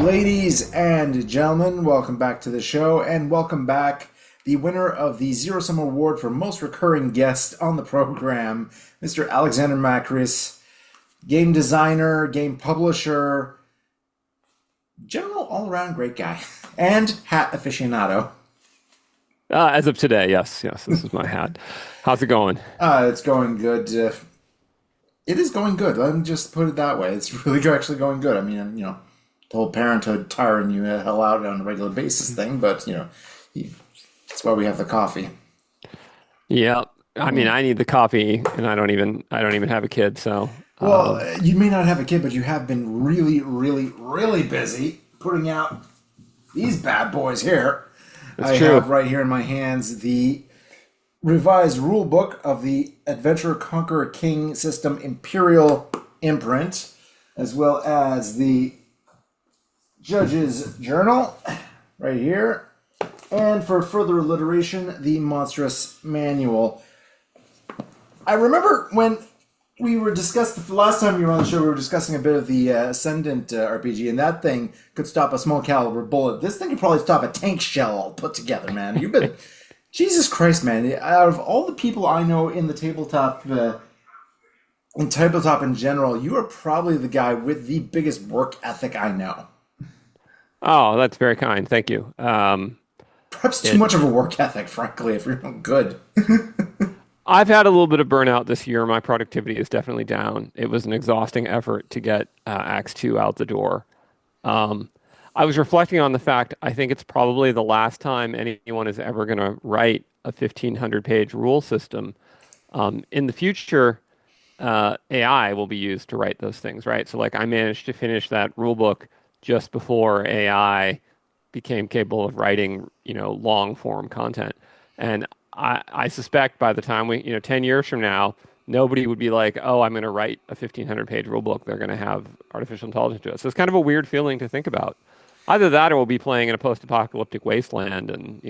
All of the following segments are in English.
Ladies and gentlemen, welcome back to the show, and welcome back the winner of the Zero Sum Award for Most Recurring Guest on the program, Mr. Alexander Macris, game designer, game publisher, general all-around great guy, and hat aficionado. As of today, yes, this is my hat. How's it going? It's going good. It is going good. Let me just put it that way. It's really actually going good. I mean, the whole parenthood tiring you the hell out on a regular basis thing, but that's why we have the coffee. Yeah, I mean, I need the coffee, and I don't even have a kid, so. Well, you may not have a kid, but you have been really, really, really busy putting out these bad boys here. That's true. Have right here in my hands the revised rule book of the Adventurer Conqueror King system Imperial imprint, as well as the Judge's Journal right here, and for further alliteration, the Monstrous Manual. I remember when we were discussing, the last time you were on the show, we were discussing a bit of the Ascendant RPG, and that thing could stop a small caliber bullet. This thing could probably stop a tank shell all put together, man. You've been, Jesus Christ, man. Out of all the people I know in the tabletop, in general, you are probably the guy with the biggest work ethic I know. Oh, that's very kind. Thank you. Perhaps too much of a work ethic, frankly, if you're not good. I've had a little bit of burnout this year. My productivity is definitely down. It was an exhausting effort to get ACKS II out the door. I was reflecting on the fact I think it's probably the last time anyone is ever going to write a 1,500-page rule system. In the future, AI will be used to write those things, right? So, like, I managed to finish that rule book just before AI became capable of writing, long form content. And I suspect by the time 10 years from now, nobody would be like, oh, I'm going to write a 1,500-page rule book. They're going to have artificial intelligence do it. So it's kind of a weird feeling to think about. Either that or we'll be playing in a post-apocalyptic wasteland and,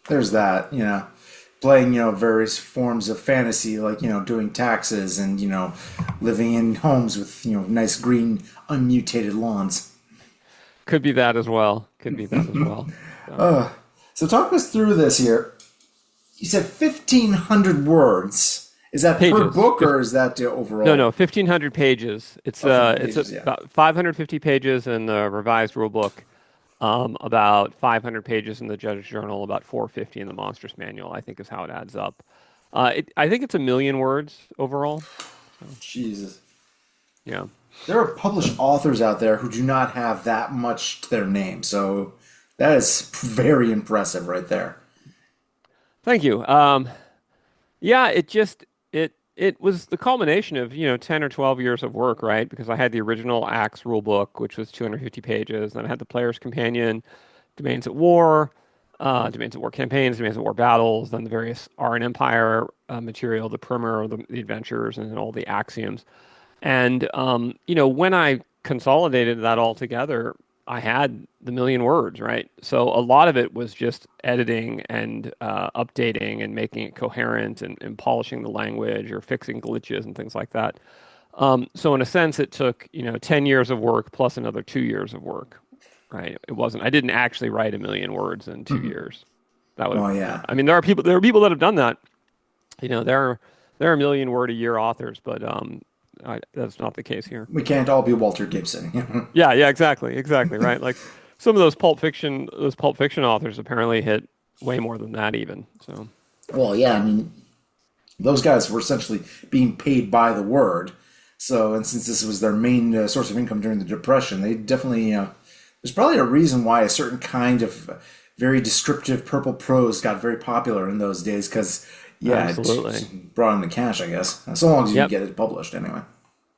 There's that, playing, various forms of fantasy, like, doing taxes and, living in homes with, nice green, unmutated lawns. Could be that as well. So talk us through this here. You said 1,500 words. Is that pages. Per book or is that overall? No, 1,500 pages. It's about 550 pages in the revised rule book, about 500 pages in the Judge's Journal, about 450 in the Monstrous Manual, I think is how it adds up. I think it's 1,000,000 words overall. So, Jesus. Yeah. There are published authors out there who do not have that much to their name, so that is very impressive right there. Thank you. Yeah, it was the culmination of 10 or 12 years of work, right? Because I had the original ACKS rule book, which was 250 pages, then I had the Player's Companion, Domains at War campaigns, Domains at War battles, then the various R and Empire material, the primer, the adventures, and then all the axioms. And, when I consolidated that all together, I had the 1,000,000 words, right? So a lot of it was just editing and updating and making it coherent and polishing the language or fixing glitches and things like that. So in a sense, it took, 10 years of work plus another 2 years of work, right? I didn't actually write 1,000,000 words in 2 years. That would, yeah. I mean, there are people that have done that. There are 1,000,000-word-a-year authors, but that's not the case here. We can't all be Walter Gibson. Yeah, exactly, right. Like some of those pulp fiction authors apparently hit way more than that even. So, well, yeah, I mean, those guys were essentially being paid by the word. So, and since this was their main source of income during the Depression, they definitely there's probably a reason why a certain kind of very descriptive purple prose got very popular in those days because. Yeah, absolutely. It brought in the cash, I guess. So long as you get it published, anyway.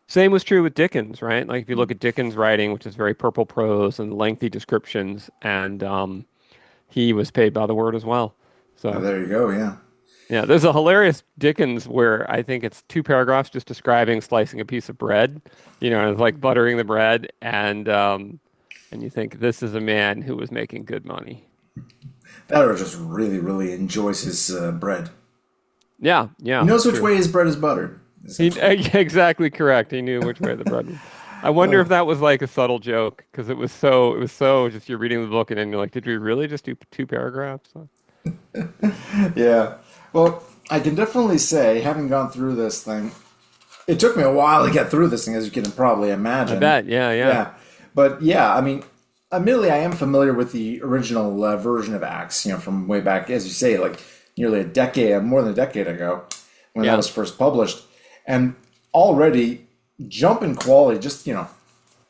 Same was true with Dickens, right? Like if you look at Dickens' writing, which is very purple prose and lengthy descriptions, and he was paid by the word as well. So there you go. Yeah. Yeah, there's a hilarious Dickens where I think it's 2 paragraphs just describing slicing a piece of bread. It's like buttering the bread, and you think this is a man who was making good money. That or just really, really enjoys his bread. Yeah. He knows which way his bread is buttered. Exactly correct. He knew which way the bread was. I wonder if that was like a subtle joke because it was so just you're reading the book and then you're like, did we really just do two paragraphs? Yeah. Well, I can definitely say, having gone through this thing, it took me a while to get through this thing, as you can probably I imagine. bet. Yeah, yeah. Yeah. But yeah, I mean, admittedly, I am familiar with the original version of Axe, from way back, as you say, like nearly a decade, more than a decade ago, when that Yeah. was first published. And already, jump in quality, just, in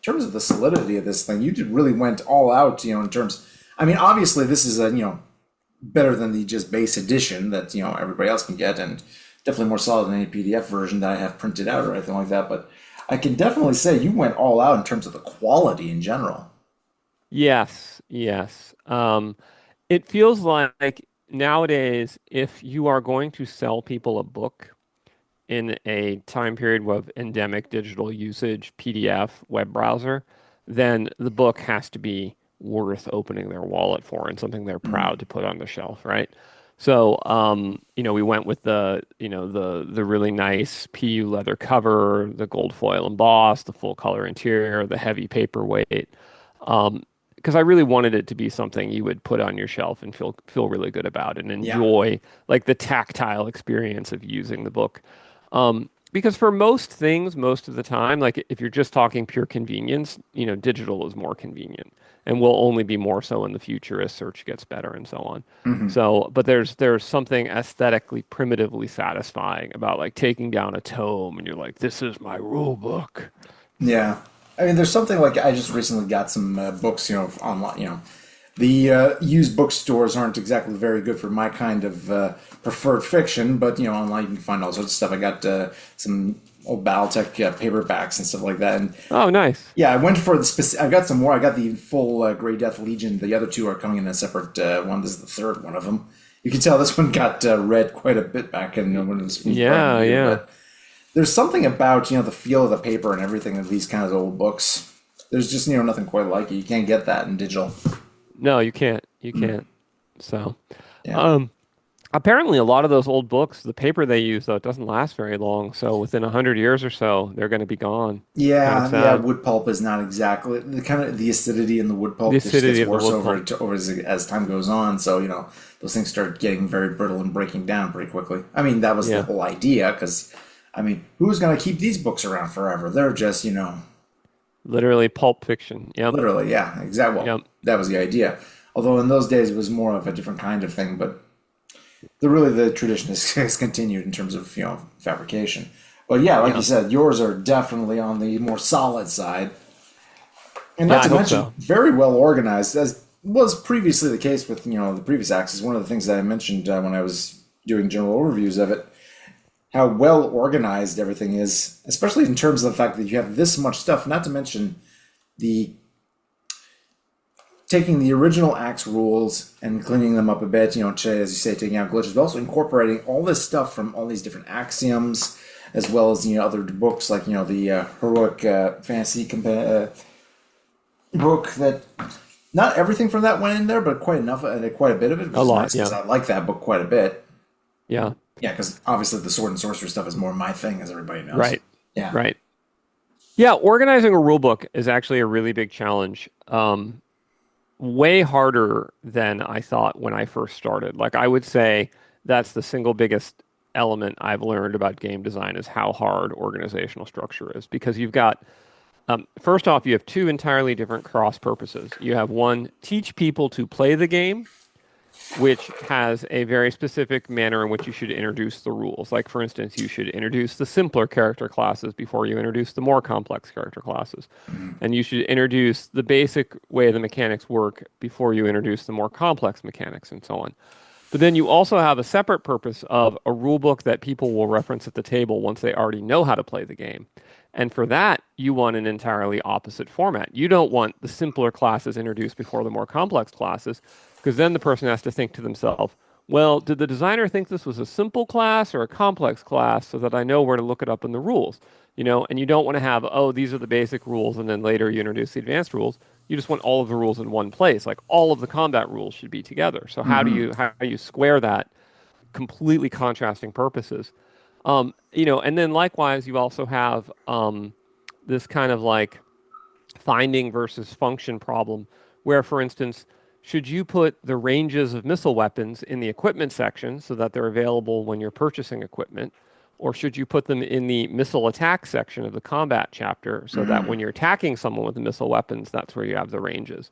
terms of the solidity of this thing, you did really went all out, in terms. I mean, obviously, this is a, better than the just base edition that everybody else can get, and definitely more solid than any PDF version that I have printed out or anything like that. But I can definitely say you went all out in terms of the quality in general. Yes, yes. It feels like nowadays, if you are going to sell people a book in a time period of endemic digital usage, PDF, web browser, then the book has to be worth opening their wallet for and something they're proud to put on the shelf, right? So, we went with the really nice PU leather cover, the gold foil embossed, the full color interior, the heavy paperweight. Because I really wanted it to be something you would put on your shelf and feel really good about and Yeah. enjoy like the tactile experience of using the book. Because for most things, most of the time, like if you're just talking pure convenience, digital is more convenient and will only be more so in the future as search gets better and so on. So, but there's something aesthetically primitively satisfying about like taking down a tome and you're like, this is my rule book. Yeah. I mean, there's something like I just recently got some books, online. The used bookstores aren't exactly very good for my kind of preferred fiction, but online you can find all sorts of stuff. I got some old BattleTech paperbacks and stuff like that, and Oh, nice. yeah, I went for the specific. I got some more. I got the full Grey Death Legion. The other two are coming in a separate one. This is the third one of them. You can tell this one got read quite a bit back in when it was brand Yeah, new, yeah. but there's something about the feel of the paper and everything of these kinds of old books. There's just nothing quite like it. You can't get that in digital. No, you can't. You can't. So, Yeah. um, apparently a lot of those old books, the paper they use though, it doesn't last very long. So within 100 years or so, they're going to be gone. Kind of Yeah, sad. wood pulp is not exactly the kind of the acidity in the wood The pulp just acidity gets of the worse wood pulp. over as time goes on. So those things start getting very brittle and breaking down pretty quickly. I mean, that was the Yeah. whole idea because I mean, who's going to keep these books around forever? They're just Literally pulp fiction. Yep. literally, yeah, exactly. Well, Yep. that was the idea. Although in those days it was more of a different kind of thing, but the tradition is continued in terms of fabrication. But yeah, like you Yeah. said, yours are definitely on the more solid side. And Yeah, not I to hope mention, so. very well organized, as was previously the case with the previous axes. One of the things that I mentioned when I was doing general overviews of it, how well organized everything is, especially in terms of the fact that you have this much stuff. Not to mention the taking the original axe rules and cleaning them up a bit. As you say, taking out glitches, but also incorporating all this stuff from all these different axioms, as well as other books like the heroic fantasy book that not everything from that went in there, but quite enough, quite a bit of it, which A is lot. nice because Yeah. I like that book quite a bit. Yeah. Yeah, because obviously the sword and sorcery stuff is more my thing, as everybody knows. Right. Yeah. Right. Yeah. Organizing a rule book is actually a really big challenge. Way harder than I thought when I first started. Like I would say that's the single biggest element I've learned about game design is how hard organizational structure is because you've got first off, you have two entirely different cross purposes. You have one, teach people to play the game, which has a very specific manner in which you should introduce the rules. Like, for instance, you should introduce the simpler character classes before you introduce the more complex character classes. And you should introduce the basic way the mechanics work before you introduce the more complex mechanics and so on. But then you also have a separate purpose of a rule book that people will reference at the table once they already know how to play the game. And for that, you want an entirely opposite format. You don't want the simpler classes introduced before the more complex classes, because then the person has to think to themselves, well, did the designer think this was a simple class or a complex class so that I know where to look it up in the rules? And you don't want to have, oh, these are the basic rules, and then later you introduce the advanced rules. You just want all of the rules in one place. Like all of the combat rules should be together. So how do you square that completely contrasting purposes? And then likewise, you also have this kind of like finding versus function problem, where, for instance, should you put the ranges of missile weapons in the equipment section so that they're available when you're purchasing equipment? Or should you put them in the missile attack section of the combat chapter so that when you're attacking someone with the missile weapons, that's where you have the ranges?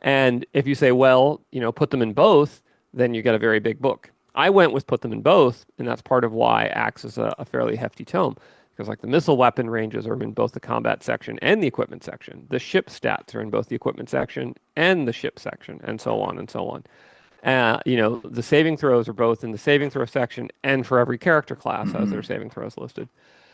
And if you say, well, put them in both, then you get a very big book. I went with put them in both, and that's part of why ACKS is a fairly hefty tome. Because like the missile weapon ranges are in both the combat section and the equipment section. The ship stats are in both the equipment section and the ship section, and so on and so on. The saving throws are both in the saving throw section, and for every character class has their saving throws listed.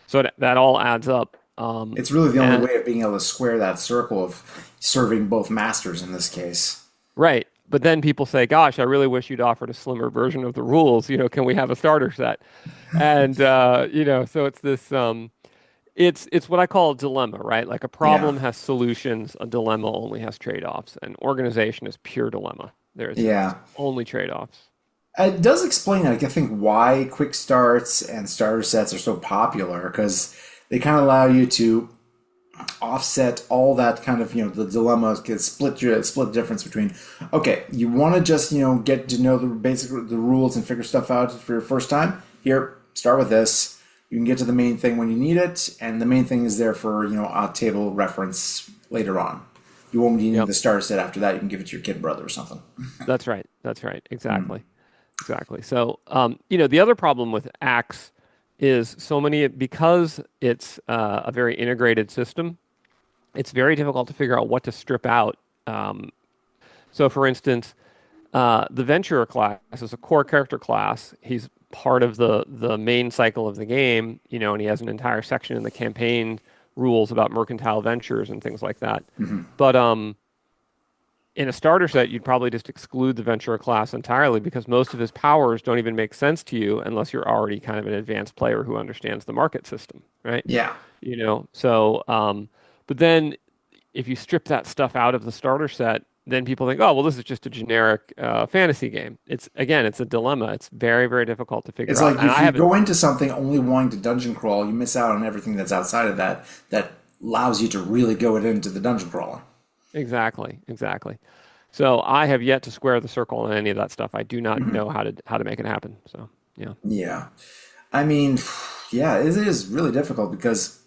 So that all adds up. It's really the only way of being able to square that circle of serving both masters in this case. Right. But then people say, gosh, I really wish you'd offered a slimmer version of the rules. Can we have a starter set? And, so it's this, it's what I call a dilemma, right? Like a problem has solutions, a dilemma only has trade-offs, and organization is pure dilemma. There's only trade-offs. It does explain, I think, why quick starts and starter sets are so popular, because they kind of allow you to offset all that kind of, the dilemma, split difference between, okay, you want to just, get to know the rules and figure stuff out for your first time. Here, start with this. You can get to the main thing when you need it, and the main thing is there for, a table reference later on. You won't need the starter set after that. You can give it to your kid brother or something. That's right. Exactly. Exactly. So, the other problem with ACKS is because it's a very integrated system, it's very difficult to figure out what to strip out. So, for instance, the Venturer class is a core character class. He's part of the main cycle of the game, and he has an entire section in the campaign rules about mercantile ventures and things like that. But in a starter set, you'd probably just exclude the Venturer class entirely because most of his powers don't even make sense to you unless you're already kind of an advanced player who understands the market system, right? Yeah. But then if you strip that stuff out of the starter set, then people think, oh, well, this is just a generic fantasy game. It's a dilemma. It's very, very difficult to figure out. It's like if you go into something only wanting to dungeon crawl, you miss out on everything that's outside of that allows you to really go into the dungeon crawler. Exactly. So I have yet to square the circle on any of that stuff. I do not know how to make it happen. So yeah. Yeah, I mean, it is really difficult because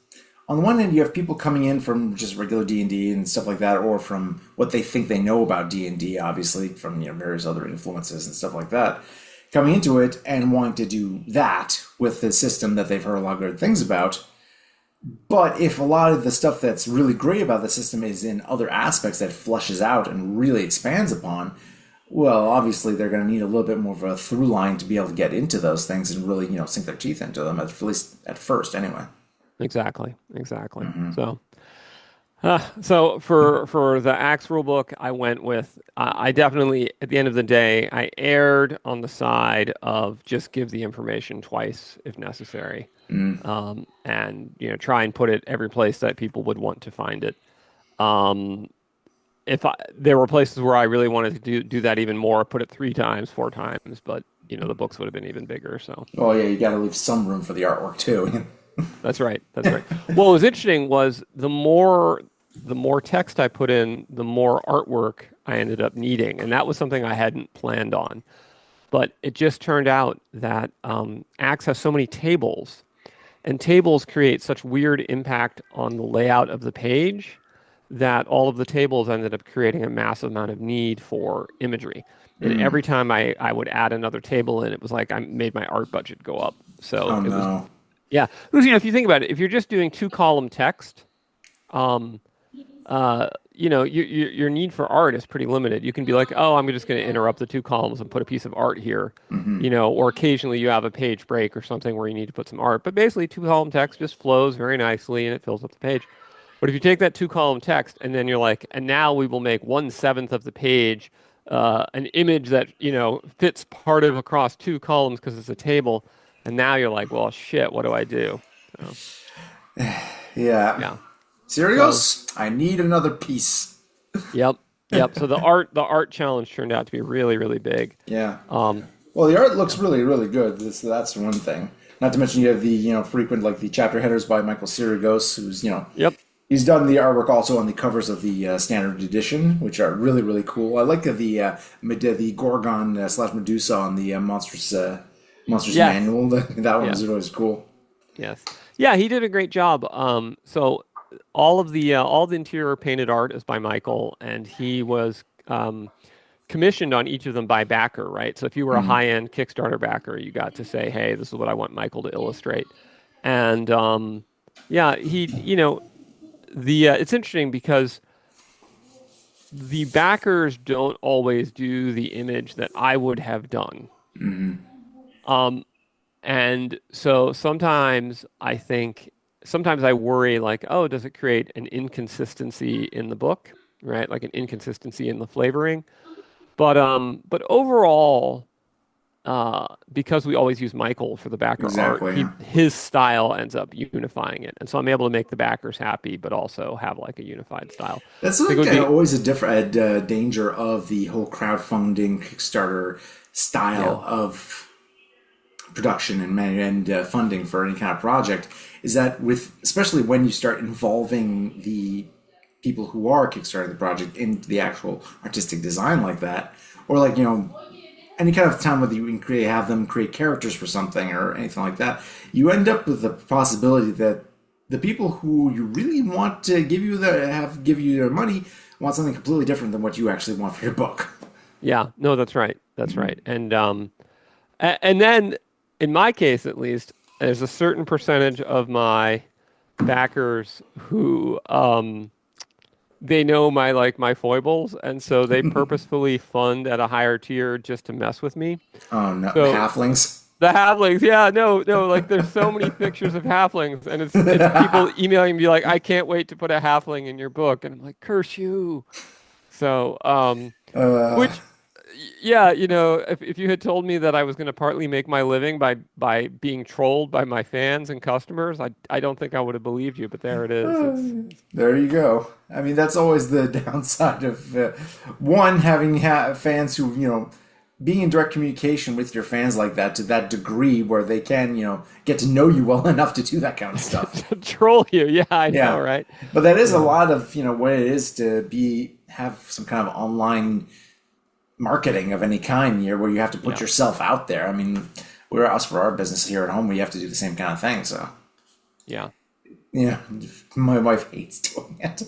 on the one hand you have people coming in from just regular D&D and stuff like that, or from what they think they know about D&D, obviously from various other influences and stuff like that, coming into it and wanting to do that with the system that they've heard a lot of good things about. But if a lot of the stuff that's really great about the system is in other aspects that flushes out and really expands upon, well, obviously they're going to need a little bit more of a through line to be able to get into those things and really, sink their teeth into them, at least at first anyway. Exactly. So for the ACKS rulebook, I went with, I definitely, at the end of the day, I erred on the side of just give the information twice if necessary. And, try and put it every place that people would want to find it. There were places where I really wanted to do that even more, put it 3 times, 4 times, but, the books would have been even bigger, so. Oh yeah, you got to leave some room for the artwork too. That's right. What was interesting was the more text I put in, the more artwork I ended up needing, and that was something I hadn't planned on. But it just turned out that ACKS has so many tables, and tables create such weird impact on the layout of the page that all of the tables ended up creating a massive amount of need for imagery. And every time I would add another table in, it was like I made my art budget go up. So because if you think about it, if you're just doing 2-column text, your need for art is pretty limited. You can be like, oh, I'm just going to interrupt the 2 columns and put a piece of art here, or occasionally you have a page break or something where you need to put some art. But basically, 2-column text just flows very nicely and it fills up the page. But if you take that 2-column text and then you're like, and now we will make 1/7 of the page an image that fits part of across 2 columns because it's a table, and now you're like, well, shit, what do I do? So, yeah. Serious? I need another piece. Yep. So the art challenge turned out to be really, really big. Yeah. Well, the art looks really, really good. That's one thing. Not to mention you have the frequent, like the chapter headers by Michael Sirigos, who's He's done the artwork also on the covers of the standard edition, which are really really cool. I like the Gorgon slash Medusa on the Monsters Yes. Manual. That one Yeah. was always cool. Yes. Yeah, he did a great job. So all the interior painted art is by Michael, and he was commissioned on each of them by backer, right? So if you were a high-end Kickstarter backer, you got to say, "Hey, this is what I want Michael to illustrate." And yeah, it's interesting because the backers don't always do the image that I would have done. Um, and so sometimes I worry like, oh, does it create an inconsistency in the book, right? Like an inconsistency in the flavoring. But overall, because we always use Michael for the backer art, Exactly. Yeah. his style ends up unifying it. And so I'm able to make the backers happy, but also have like a unified style. That's I think it like would be, always a different danger of the whole crowdfunding Kickstarter yeah, style of production and funding for any kind of project is that with especially when you start involving the people who are kickstarting the project into the actual artistic design like that, or like any kind of time whether you can have them create characters for something or anything like that, you end up with the possibility that the people who you really want to give you their money want something completely different than what you actually want for your book. yeah, no, that's right. That's right. And then in my case, at least, there's a certain percentage of my backers who they know my foibles, and so they purposefully fund at a higher tier just to mess with me. Oh no, So halflings. the halflings, yeah, no, no, like there's so many pictures of halflings, and it's people emailing me like, I can't wait to put a halfling in your book, and I'm like, curse you. So, uh, which yeah, if you had told me that I was going to partly make my living by being trolled by my fans and customers, I don't think I would have believed you, but there it is. It's There you go. I mean, that's always the downside of one having fans who being in direct communication with your fans like that to that degree where they can get to know you well enough to do that kind of stuff. to troll you. Yeah, I know, Yeah, right? but that is a Yeah. lot of what it is to have some kind of online marketing of any kind here where you have to put Yeah. yourself out there. I mean, we're us for our business here at home. We have to do the same kind of thing. So Yeah. yeah, my wife hates doing it.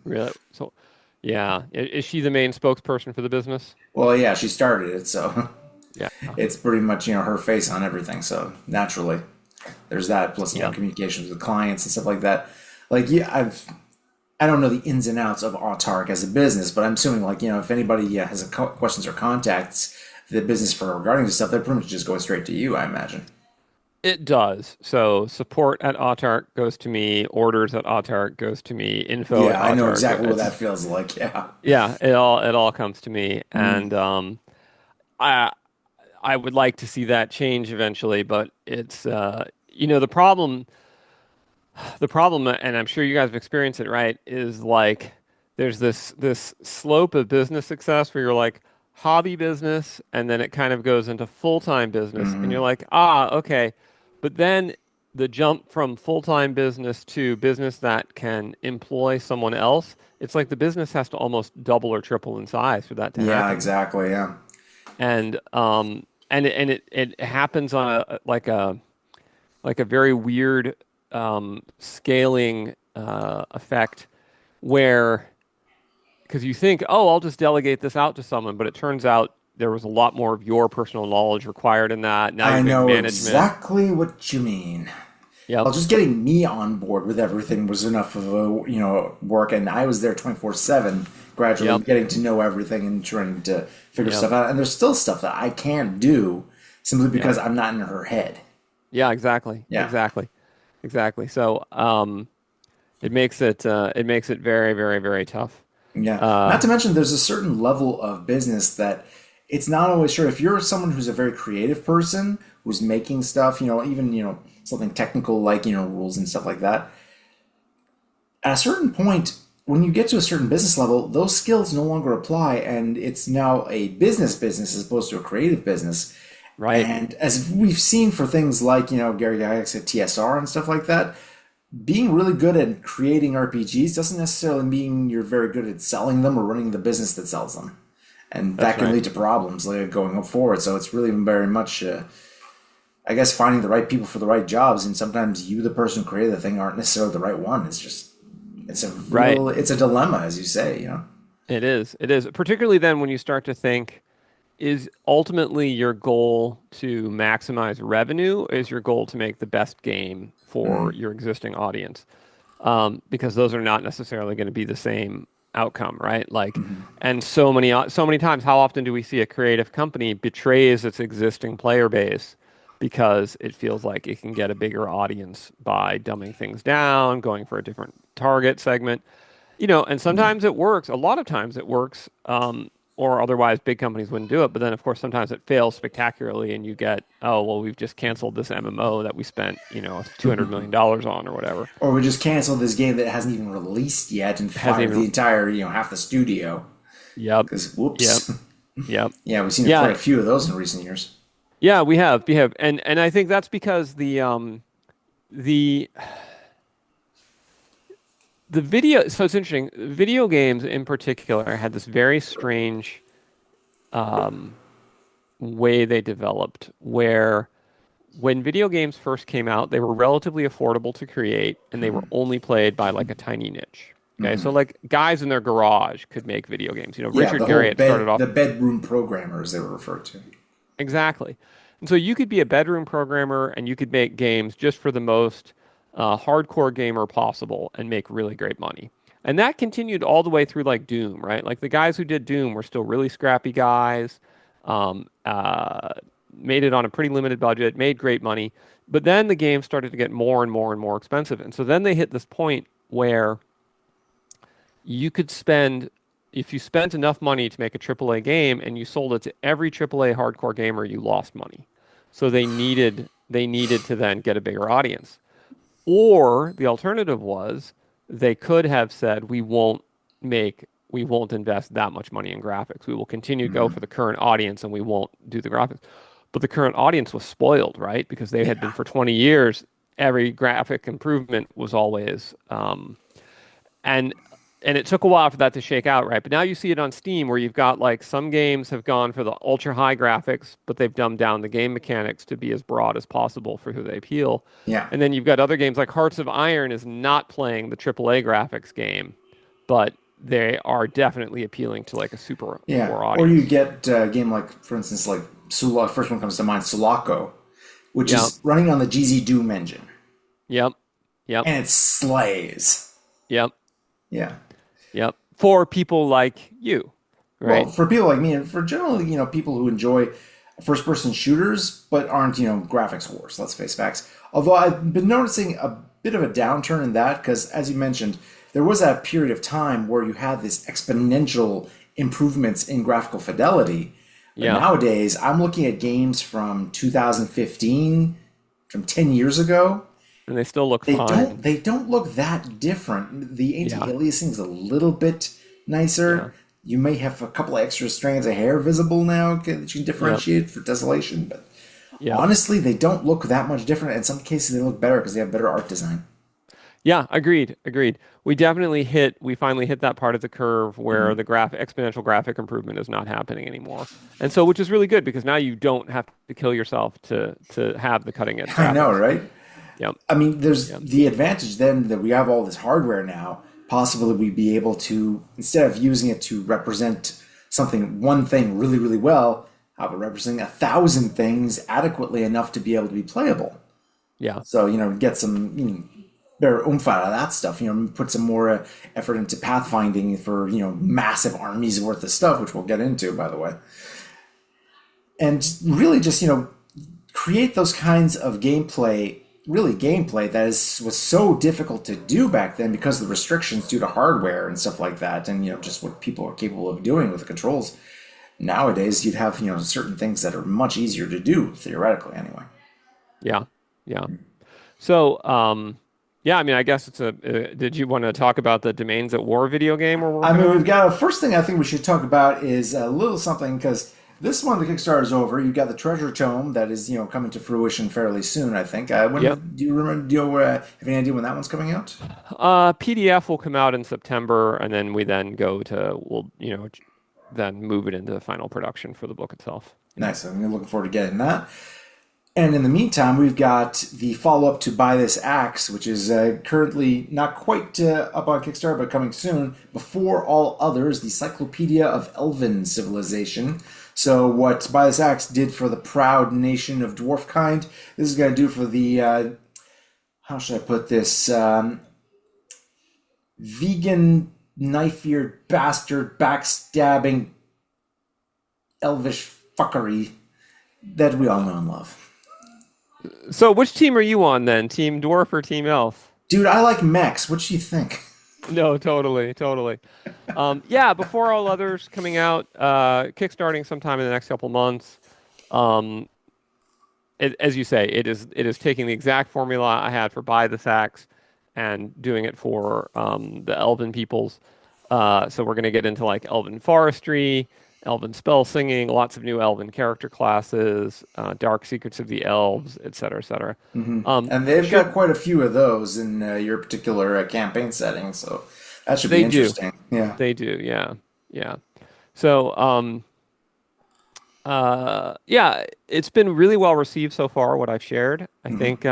Really. So, yeah. Is she the main spokesperson for the business? Well, yeah, she started it, so Yeah. it's pretty much her face on everything. So naturally, there's that. Plus, Yeah. communications with clients and stuff like that. Like, yeah, I don't know the ins and outs of Autarch as a business, but I'm assuming like if anybody has questions or contacts the business for regarding this stuff, they're pretty much just going straight to you. I imagine. It does. So support at Autarch goes to me, orders at Autarch goes to me, info at Yeah, I know Autarch. exactly what that feels like. Yeah. Yeah, it all comes to me, and I I would like to see that change eventually, but it's the problem, and I'm sure you guys have experienced it, right? Is like there's this slope of business success where you're like hobby business, and then it kind of goes into full-time business, and you're like, okay, but then the jump from full-time business to business that can employ someone else, it's like the business has to almost double or triple in size for that to Yeah, happen. exactly. Yeah. And it happens on a very weird scaling effect where because you think, oh, I'll just delegate this out to someone, but it turns out there was a lot more of your personal knowledge required in that. Now I you're doing know management. exactly what you mean. Yep. Well, just getting me on board with everything was enough of a work, and I was there 24/7, gradually Yep. getting to know everything and trying to figure Yep. stuff out. And there's still stuff that I can't do simply Yep. because I'm not in her head. Yeah, exactly. Yeah, Exactly. Exactly. So it makes it very, very, very tough. yeah. Not Uh to mention, there's a certain level of business that it's not always sure. If you're someone who's a very creative person who's making stuff, even something technical like rules and stuff like that. At a certain point, when you get to a certain business level, those skills no longer apply, and it's now a business as opposed to a creative business. right. And as we've seen for things like Gary Gygax at TSR and stuff like that, being really good at creating RPGs doesn't necessarily mean you're very good at selling them or running the business that sells them. And That's that can right. lead to problems like going forward. So it's really very much, I guess, finding the right people for the right jobs. And sometimes you, the person who created the thing, aren't necessarily the right one. It's just, Right. it's a dilemma, as you say, It is. It is. Particularly then when you start to think, is ultimately your goal to maximize revenue? Is your goal to make the best game for your existing audience? Because those are not necessarily going to be the same outcome, right? Like, and so many times, how often do we see a creative company betrays its existing player base because it feels like it can get a bigger audience by dumbing things down, going for a different target segment? And sometimes it works. A lot of times it works, or otherwise big companies wouldn't do it. But then, of course, sometimes it fails spectacularly, and you get, oh, well, we've just canceled this MMO that we spent, $200 million on or whatever. Or we just cancel this game that hasn't even released yet and It hasn't fire the even. entire, half the studio. Yep. Because, Yep. whoops. Yep. Yeah, we've seen quite Yeah. a few of those in recent years. Yeah. We have, and I think that's because the the video. So it's interesting. Video games in particular had this very strange way they developed where when video games first came out, they were relatively affordable to create and they were only played by like a tiny niche. Okay, so like guys in their garage could make video games. Yeah, Richard the whole Garriott started off the bedroom programmers they were referred to. exactly. And so you could be a bedroom programmer and you could make games just for the most hardcore gamer possible and make really great money. And that continued all the way through like Doom, right? Like the guys who did Doom were still really scrappy guys, um, uh, made it on a pretty limited budget, made great money. But then the game started to get more and more and more expensive. And so then they hit this point where you could spend, if you spent enough money to make a AAA game and you sold it to every AAA hardcore gamer, you lost money. So they needed to then get a bigger audience. Or the alternative was they could have said, we won't invest that much money in graphics. We will continue to go for the current audience and we won't do the graphics. But the current audience was spoiled, right? Because they had been Yeah. for 20 years, every graphic improvement was always, and and it took a while for that to shake out, right? But now you see it on Steam where you've got like some games have gone for the ultra high graphics, but they've dumbed down the game mechanics to be as broad as possible for who they appeal. Yeah. And then you've got other games like Hearts of Iron is not playing the AAA graphics game, but they are definitely appealing to like a super Yeah. core Or you audience. get a game like, for instance, like first one comes to mind, Sulaco, which Yep. is running on the GZ Doom engine. Yep. Yep. And it slays. Yep. Yeah. Yep. For people like you, Well, right? for people like me, and for generally, people who enjoy first-person shooters, but aren't, graphics whores. Let's face facts. Although I've been noticing a bit of a downturn in that because, as you mentioned, there was that period of time where you had this exponential improvements in graphical fidelity. But Yeah. nowadays, I'm looking at games from 2015, from 10 years ago. And they still look They fine. don't look that different. The Yeah. anti-aliasing is a little bit Yeah. nicer. You may have a couple of extra strands of hair visible now that you can Yep. differentiate for desolation, but Yep. honestly, they don't look that much different. In some cases, they look better because they have better art design. Yeah, agreed, agreed. We finally hit that part of the curve where the exponential graphic improvement is not happening anymore. And so, which is really good because now you don't have to kill yourself to have the cutting edge I know, graphics. right? Yep, I mean, there's yep, the advantage then that we have all this hardware now. Possibly we'd be able to, instead of using it to represent one thing really, really well, how about representing 1,000 things adequately enough to be able to be playable? yeah, So, get some better oomph out of that stuff. Put some more effort into pathfinding for, massive armies worth of stuff, which we'll get into, by the way. And really just, create those kinds of gameplay that was so difficult to do back then because of the restrictions due to hardware and stuff like that, and just what people are capable of doing with the controls. Nowadays, you'd have certain things that are much easier to do theoretically, anyway. yeah, yeah. So, yeah, I mean, I guess it's a. Did you want to talk about the Domains at War video game we're I working mean, we've on? got a first thing I think we should talk about is a little something because This one, the Kickstarter is over. You got the treasure tome that is, coming to fruition fairly soon, I think. Yep. Do you remember, have any idea when that one's coming out? PDF will come out in September, and then then move it into final production for the book itself. Nice. I'm looking forward to getting that. And in the meantime, we've got the follow-up to Buy This Axe, which is currently not quite up on Kickstarter, but coming soon. Before all others, the Cyclopedia of Elven Civilization. So what Buy This Axe did for the proud nation of dwarfkind, this is going to do for the, how should I put this, vegan, knife-eared, bastard, backstabbing, elvish fuckery that we all know and love. So which team are you on then? Team Dwarf or Team Elf? Dude, I like mechs. What do you think? No, totally, totally. Yeah, before all others coming out, kickstarting sometime in the next couple months. As you say, it is taking the exact formula I had for Buy the Axe and doing it for the Elven peoples. So we're going to get into like Elven forestry, Elven spell singing, lots of new Elven character classes, dark secrets of the elves, etc., etc. And they've got quite a few of those in your particular campaign setting, so that should be interesting. Yeah, they do. Yeah, yeah. So, yeah, it's been really well received so far. What I've shared, I think,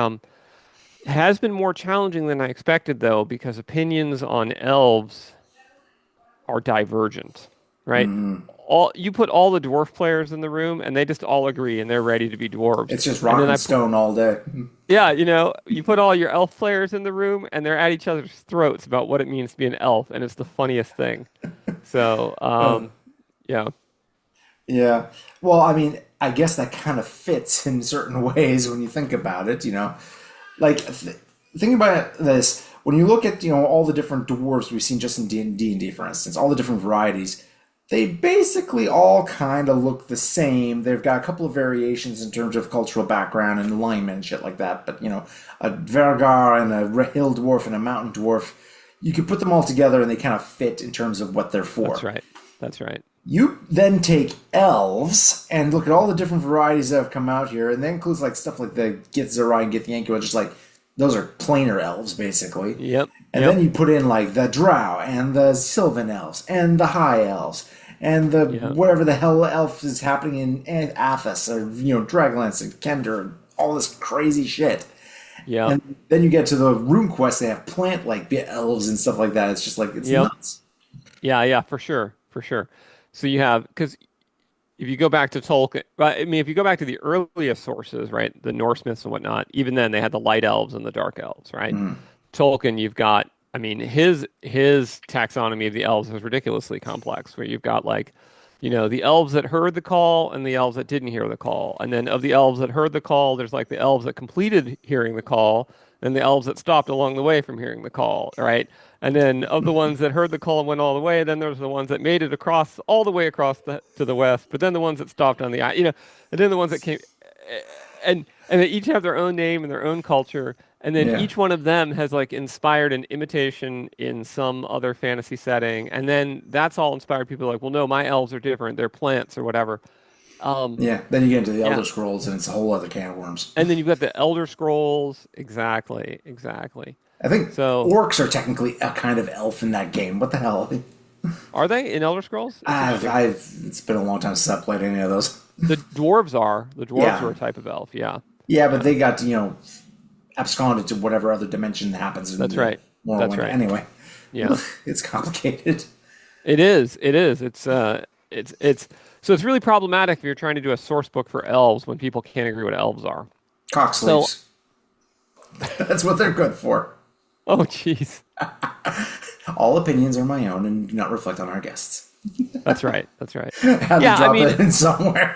has been more challenging than I expected, though, because opinions on elves are divergent, right? You put all the dwarf players in the room, and they just all agree, and they're ready to be dwarves. It's just rock and stone all day. Yeah, you put all your elf players in the room, and they're at each other's throats about what it means to be an elf, and it's the funniest thing. So, yeah. Yeah. Well, I mean, I guess that kind of fits in certain ways when you think about it, Like, think about this. When you look at, all the different dwarves we've seen just in D&D, for instance, all the different varieties, they basically all kind of look the same. They've got a couple of variations in terms of cultural background and alignment and shit like that. But, a Vergar and a hill dwarf and a mountain dwarf, you could put them all together and they kind of fit in terms of what they're for. That's right. That's right. You then take elves and look at all the different varieties that have come out here, and that includes like stuff like the Githzerai and Githyanki, just like those are planar elves basically. Yep. And then you put in like the Drow and the Sylvan elves and the High elves and the whatever the hell elf is happening in Athos or Dragonlance and Kender and all this crazy shit. Yeah. And then you get to the Rune Quest, they have plant like elves and stuff like that. It's just like it's nuts. Yeah, for sure. For sure. So you have, because if you go back to Tolkien, I mean, if you go back to the earliest sources, right, the Norse myths and whatnot, even then they had the light elves and the dark elves, right? Tolkien, you've got, I mean, his taxonomy of the elves is ridiculously complex, where you've got like, the elves that heard the call and the elves that didn't hear the call. And then of the elves that heard the call, there's like the elves that completed hearing the call and the elves that stopped along the way from hearing the call, right? And then of the ones that heard the call and went all the way, then there's the ones that made it across all the way across to the west, but then the ones that stopped on the, and then the ones that came, and they each have their own name and their own culture, and then each one of them has like inspired an imitation in some other fantasy setting, and then that's all inspired people like, well, no, my elves are different, they're plants or whatever. Then you get into the Elder Scrolls, and it's a whole other can of worms. And then you've got the Elder Scrolls, exactly. I think orcs are technically a kind of elf in that game. What the hell? Are they in Elder Scrolls? It's been a long time since I played any of those. The dwarves are. The dwarves are a type of elf, yeah. Yeah, but they got, absconded to whatever other dimension happens in That's right. Anyway. Yeah. It's complicated. It is. It's so it's really problematic if you're trying to do a source book for elves when people can't agree what elves are. Cock sleeves. That's what they're good for. Oh, jeez. All opinions are my own and do not reflect on our guests. That's right. Had to drop it in somewhere.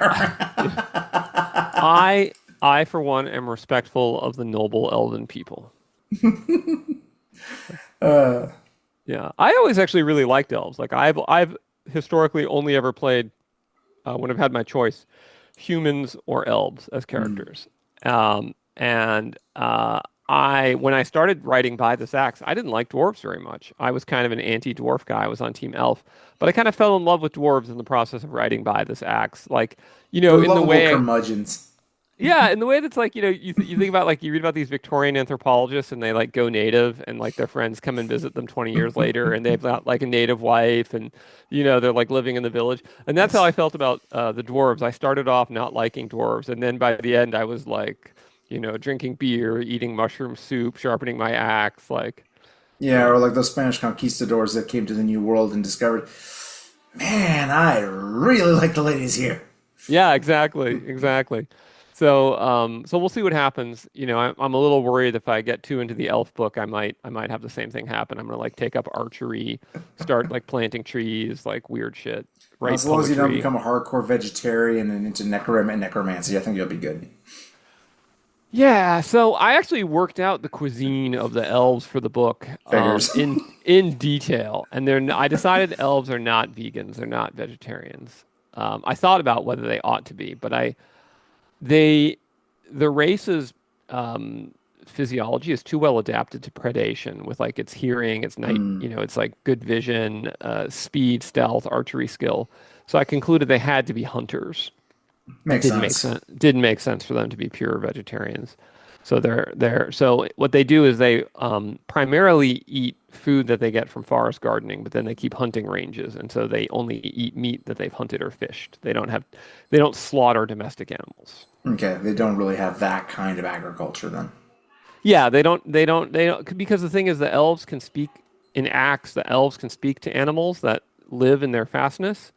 I, for one, am respectful of the noble elven people. Yeah, I always actually really liked elves. Like I've historically only ever played, when I've had my choice, humans or elves as characters. And when I started writing by this axe, I didn't like dwarves very much. I was kind of an anti-dwarf guy. I was on Team Elf, but I kind of fell in love with dwarves in the process of writing by this axe. Like, They're in the lovable way, curmudgeons. yeah, in the way that's like, you think about like you read about these Victorian anthropologists and they like go native and like their friends come and visit them 20 years later and they've got like a native wife and they're like living in the village. And that's how I felt about the dwarves. I started off not liking dwarves and then by the end I was like, drinking beer, eating mushroom soup, sharpening my axe, like, Yeah, or yeah. like those Spanish conquistadors that came to the New World and discovered, man, I really like the ladies here. Yeah, exactly, exactly. So we'll see what happens. I'm a little worried if I get too into the elf book, I might have the same thing happen. I'm gonna like take up archery, start like planting trees, like weird shit, write As long as you don't poetry. become a hardcore vegetarian and into necromancy, I think you'll be good. Yeah, so I actually worked out the cuisine of the elves for the book Figures. in detail, and I decided elves are not vegans, they're not vegetarians. I thought about whether they ought to be, but they the race's physiology is too well adapted to predation with like its hearing, its night, it's like good vision, speed, stealth, archery skill. So I concluded they had to be hunters. It Makes didn't make sense. sense. Didn't make sense for them to be pure vegetarians. So so what they do is they primarily eat food that they get from forest gardening, but then they keep hunting ranges, and so they only eat meat that they've hunted or fished. They don't slaughter domestic animals. Okay, they don't really have that kind of agriculture then. Yeah, they don't because the thing is the elves can speak in acts. The elves can speak to animals that live in their fastness.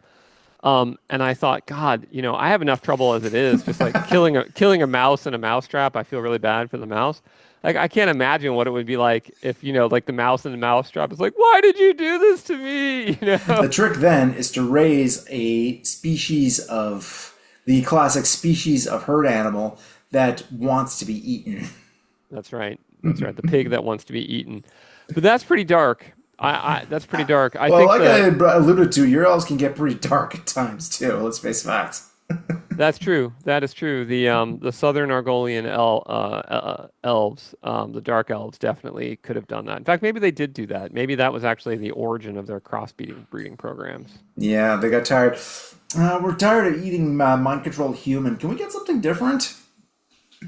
And I thought, God, I have enough trouble as it is, just like killing a mouse in a mousetrap. I feel really bad for the mouse. Like I can't imagine what it would be like if, like the mouse in the mousetrap is like, why did you do this to me? The trick then is to raise a species of the classic species of herd animal that wants to be eaten. That's right. That's right. The pig that wants to be eaten. But that's pretty dark. That's pretty dark. I Well, think like I the alluded to, your elves can get pretty dark at times too. Let's face facts. That's true. That is true. The Southern Argolian elves, the Dark Elves, definitely could have done that. In fact, maybe they did do that. Maybe that was actually the origin of their breeding programs. Yeah, they got tired. We're tired of eating mind-controlled human. Can we get something different?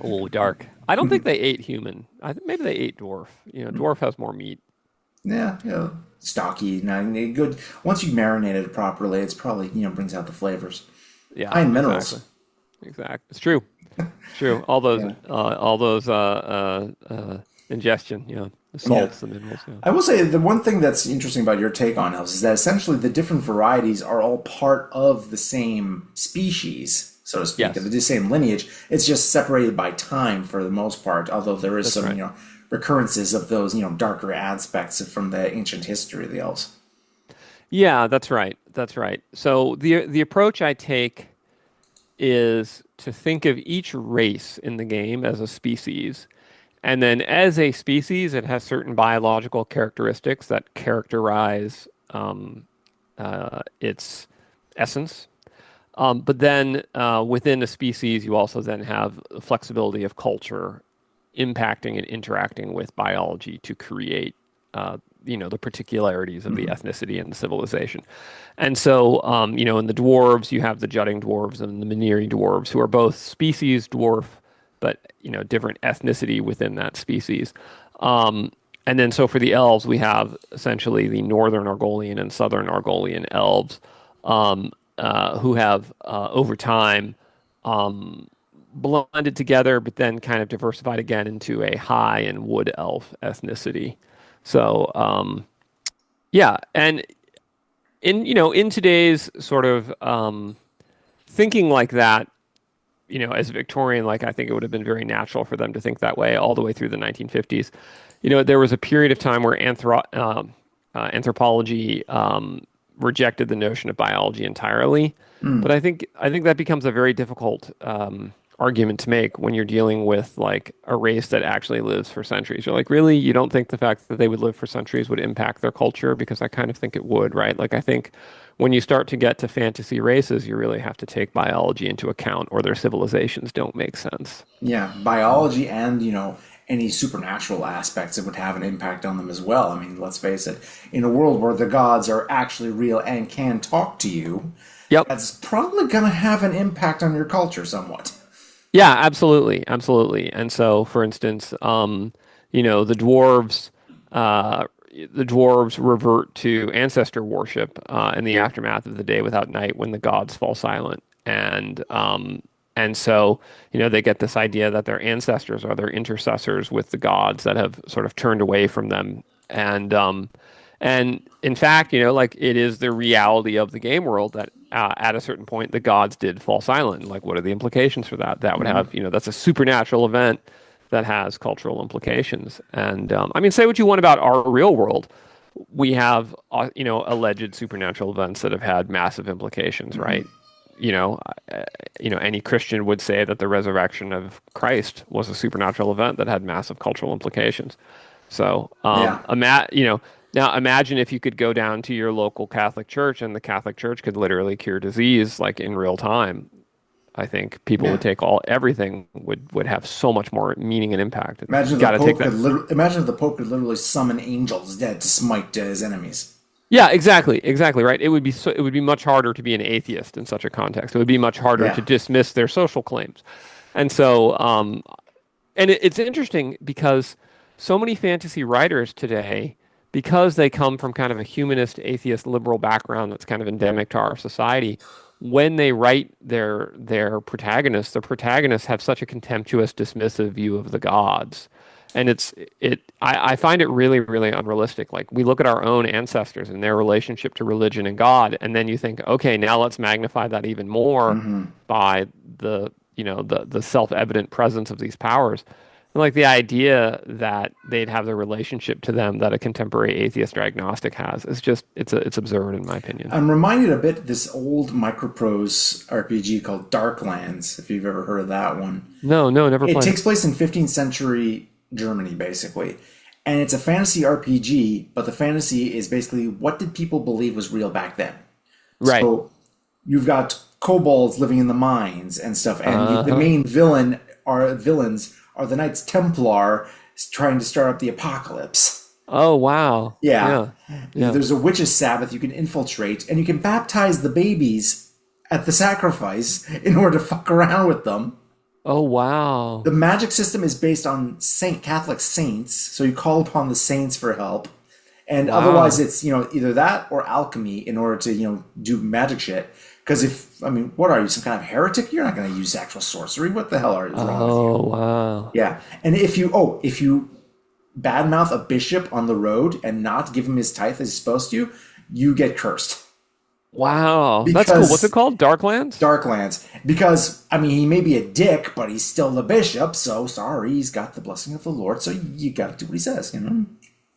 Oh, dark. I don't think they ate human. I think maybe they ate dwarf. Dwarf has more meat. Yeah, yeah, stocky. Good. Once you marinate it properly, it's probably brings out the flavors. Yeah, High in exactly. minerals. Exactly. It's true. It's true. All those ingestion. The Yeah. salts, the minerals. Yeah. I will say the one thing that's interesting about your take on elves is that essentially the different varieties are all part of the same species, so to speak, of Yes, the same lineage. It's just separated by time for the most part, although there is that's some, right. recurrences of those, darker aspects from the ancient history of the elves. Yeah, that's right. That's right. So the approach I take is to think of each race in the game as a species. And then as a species, it has certain biological characteristics that characterize its essence. But then within a species, you also then have the flexibility of culture impacting and interacting with biology to create, the particularities of the ethnicity and the civilization. And so, in the dwarves, you have the jutting dwarves and the Maniri dwarves, who are both species dwarf, but different ethnicity within that species. And then, so for the elves, we have essentially the Northern Argolian and Southern Argolian elves, who have over time blended together, but then kind of diversified again into a high and wood elf ethnicity. So, yeah, and in today's sort of thinking like that, as a Victorian, like I think it would have been very natural for them to think that way all the way through the 1950s. There was a period of time where anthropology rejected the notion of biology entirely, but I think that becomes a very difficult argument to make when you're dealing with like a race that actually lives for centuries. You're like, really, you don't think the fact that they would live for centuries would impact their culture? Because I kind of think it would, right? Like I think when you start to get to fantasy races, you really have to take biology into account, or their civilizations don't make sense. Yeah, biology and any supernatural aspects that would have an impact on them as well. I mean, let's face it, in a world where the gods are actually real and can talk to you, Yep. that's probably going to have an impact on your culture somewhat. Yeah, absolutely, absolutely. And so, for instance, uh, the dwarves revert to ancestor worship in the aftermath of the day without night when the gods fall silent, and so they get this idea that their ancestors are their intercessors with the gods that have sort of turned away from them, and in fact, like it is the reality of the game world that at a certain point the gods did fall silent. Like, what are the implications for that? That would have, that's a supernatural event that has cultural implications. And I mean, say what you want about our real world, we have, alleged supernatural events that have had massive implications, right? You know, any Christian would say that the resurrection of Christ was a supernatural event that had massive cultural implications. So, Yeah. now imagine if you could go down to your local Catholic church and the Catholic Church could literally cure disease like in real time. I think people Yeah. would take everything would have so much more meaning and impact. Imagine You if the got to take Pope that. could imagine if the Pope could literally summon angels dead to smite his enemies. Yeah, exactly, exactly right. It would be much harder to be an atheist in such a context. It would be much harder to Yeah. dismiss their social claims. And so, it's interesting because so many fantasy writers today, because they come from kind of a humanist, atheist, liberal background that's kind of endemic to our society, when they write their protagonists, the protagonists have such a contemptuous, dismissive view of the gods. And I find it really, really unrealistic. Like we look at our own ancestors and their relationship to religion and God, and then you think, okay, now let's magnify that even more by the self-evident presence of these powers. And like the idea that they'd have the relationship to them that a contemporary atheist or agnostic has is just it's absurd in my opinion. I'm reminded a bit of this old microprose RPG called Darklands, if you've ever heard of that one. No, no, never It played takes it. place in 15th century Germany, basically. And it's a fantasy RPG, but the fantasy is basically what did people believe was real back then? Right. So you've got kobolds living in the mines and stuff, and the Uh-huh. main villains are the Knights Templar trying to start up the apocalypse. Oh, wow. Yeah. Yeah. Yeah. There's a witch's sabbath you can infiltrate, and you can baptize the babies at the sacrifice in order to fuck around with them. Oh, wow. The magic system is based on Catholic saints, so you call upon the saints for help. And otherwise Wow. it's, either that or alchemy in order to, do magic shit. Because what are you, some kind of heretic? You're not going to use actual sorcery. What the hell is wrong with you? Oh, wow. Yeah. And if you badmouth a bishop on the road and not give him his tithe as he's supposed to, you get cursed. Wow. That's cool. What's it Because called? Darklands? Darklands. Because, he may be a dick, but he's still the bishop, so sorry, he's got the blessing of the Lord, so you got to do what he says.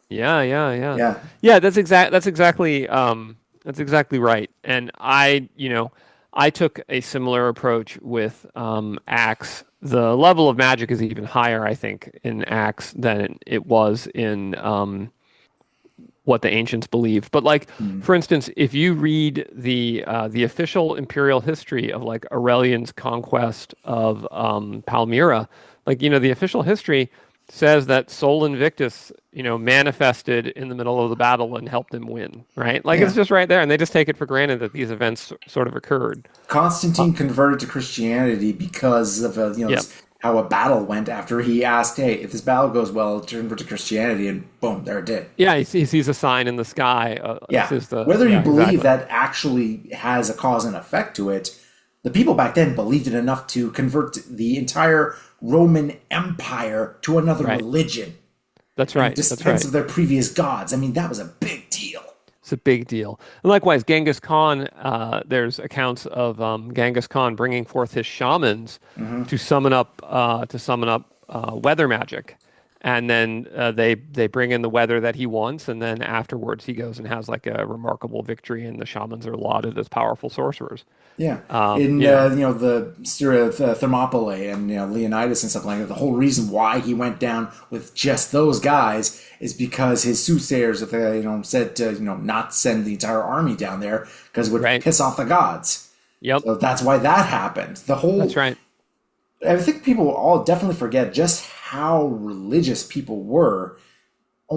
Yeah, yeah, yeah. Yeah. Yeah, that's exactly right. And I took a similar approach with Axe. The level of magic is even higher, I think, in Axe than it was in what the ancients believed. But like, for instance, if you read the official imperial history of like Aurelian's conquest of Palmyra, like the official history says that Sol Invictus, manifested in the middle of the battle and helped him win, right? Like Yeah. it's just right there, and they just take it for granted that these events sort of occurred. Constantine converted to Christianity because of Yep. how a battle went after he asked, "Hey, if this battle goes well, turn over to Christianity," and boom, there it did. Yeah, he sees a sign in the sky. Yeah, This is whether you yeah, believe exactly. that actually has a cause and effect to it, the people back then believed it enough to convert the entire Roman Empire to another Right. religion That's in right. That's defense right. of their previous gods. That was a big deal. It's a big deal. And likewise, Genghis Khan, there's accounts of Genghis Khan bringing forth his shamans to summon up weather magic. And then they bring in the weather that he wants, and then afterwards he goes and has like a remarkable victory, and the shamans are lauded as powerful sorcerers. Yeah, Um, in you know, the story of Thermopylae and Leonidas and stuff like that. The whole reason why he went down with just those guys is because his soothsayers, said to not send the entire army down there because it would right. piss off the gods. Yep. So that's why that happened. The whole That's right. I think people all definitely forget just how religious people were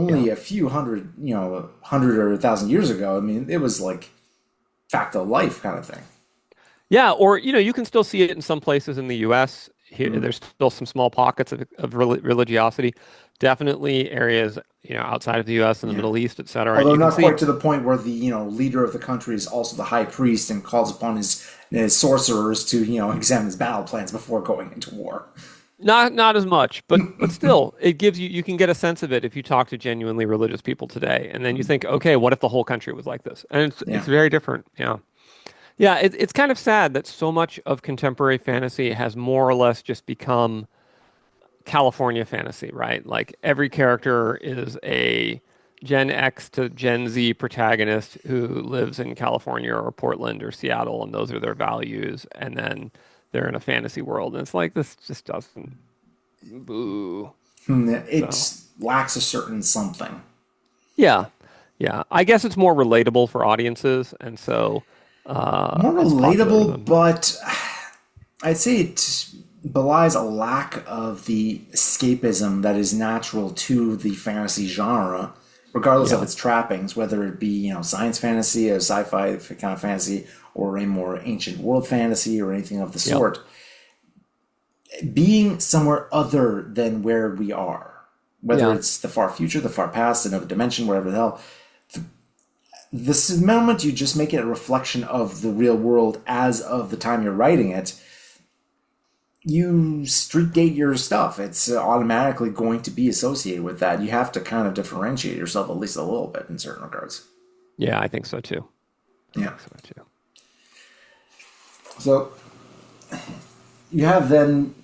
Yeah. only a few hundred, 100 or 1,000 years ago. I mean, it was like fact of life kind of thing. Yeah, or you can still see it in some places in the U.S. Here, Mm. there's still some small pockets of religiosity. Definitely areas, outside of the U.S. and the Yeah. Middle East, et cetera. Although You can not see quite to the point where the leader of the country is also the high priest and calls upon his sorcerers to examine his battle plans before going into war. not as much, but still, it gives you can get a sense of it if you talk to genuinely religious people today, and then you think, okay, what if the whole country was like this? And it's Yeah. very different. Yeah. Yeah, it's kind of sad that so much of contemporary fantasy has more or less just become California fantasy, right? Like every character is a Gen X to Gen Z protagonist who lives in California or Portland or Seattle, and those are their values. And then they're in a fantasy world. And it's like, this just doesn't, boo. So, It lacks a certain something. yeah, yeah. I guess it's more relatable for audiences. And so More it's popular to relatable, them. but I'd say it belies a lack of the escapism that is natural to the fantasy genre, regardless of Yeah, its trappings, whether it be, science fantasy, a sci-fi kind of fantasy, or a more ancient world fantasy, or anything of the yep, sort. Being somewhere other than where we are, whether yeah. it's the far future, the far past, another dimension, wherever the hell, this moment you just make it a reflection of the real world as of the time you're writing it, you street date your stuff. It's automatically going to be associated with that. You have to kind of differentiate yourself at least a little bit in certain regards. Yeah, I think so too. I Yeah. think so too. So you have then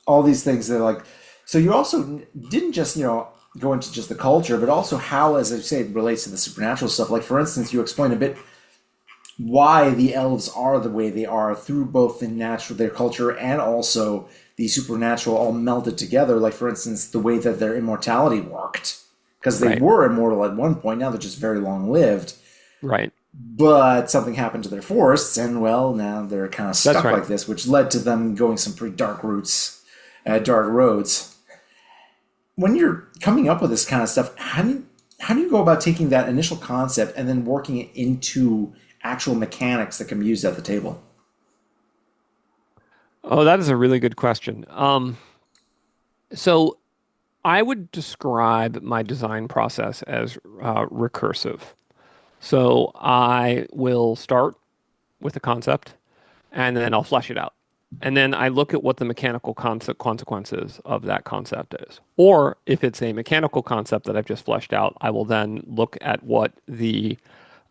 all these things that are like, so you also didn't just, go into just the culture, but also how, as I say, it relates to the supernatural stuff. Like, for instance, you explain a bit why the elves are the way they are through both the natural, their culture, and also the supernatural all melded together. Like, for instance, the way that their immortality worked. Because they Right, were immortal at one point, now they're just very long lived. right. But something happened to their forests, and well, now they're kind of That's stuck right. like this, which led to them going some pretty dark routes, dark roads. When you're coming up with this kind of stuff, how do you go about taking that initial concept and then working it into actual mechanics that can be used at the table? Oh, that is a really good question. So I would describe my design process as recursive. So I will start with a concept and then I'll flesh it out. And then I look at what the mechanical consequences of that concept is. Or if it's a mechanical concept that I've just fleshed out, I will then look at what the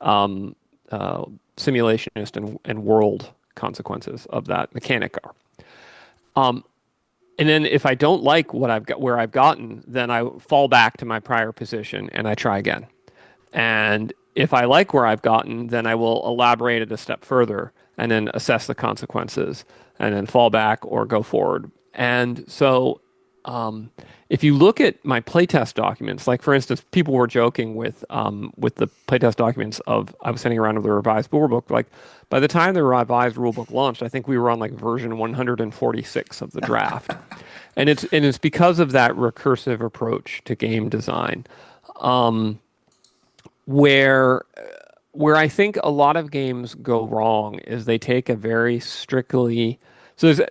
um, uh, simulationist and world consequences of that mechanic are. And then if I don't like what I've got where I've gotten, then I fall back to my prior position and I try again. And if I like where I've gotten, then I will elaborate it a step further and then assess the consequences and then fall back or go forward. And so if you look at my playtest documents, like for instance, people were joking with the playtest documents of I was sending around with the revised rulebook. Like by the time the revised rulebook launched, I think we were on like version 146 of the draft, and it's because of that recursive approach to game design, where where I think a lot of games go wrong is they take a very strictly so there's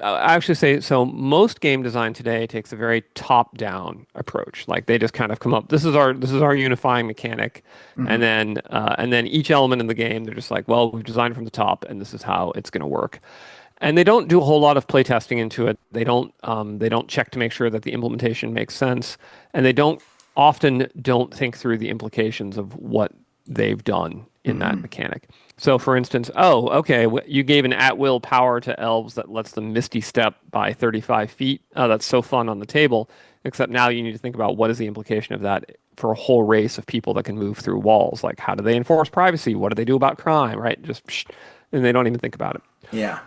I actually say so. Most game design today takes a very top-down approach. Like they just kind of come up. This is our unifying mechanic, and then each element in the game they're just like, well, we've designed from the top, and this is how it's going to work. And they don't do a whole lot of playtesting into it. They don't check to make sure that the implementation makes sense, and they don't think through the implications of what they've done in that mechanic. So, for instance, oh, okay, you gave an at-will power to elves that lets them misty step by 35 feet. Oh, that's so fun on the table. Except now you need to think about what is the implication of that for a whole race of people that can move through walls. Like, how do they enforce privacy? What do they do about crime? Right? Just, and they don't even think about it. Yeah.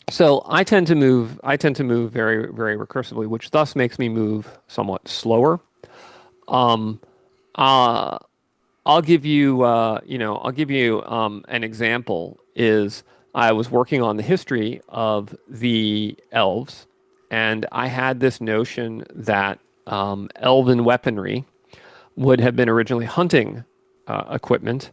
So I tend to move very, very recursively, which thus makes me move somewhat slower. I'll give you an example is I was working on the history of the elves, and I had this notion that elven weaponry would have been originally hunting equipment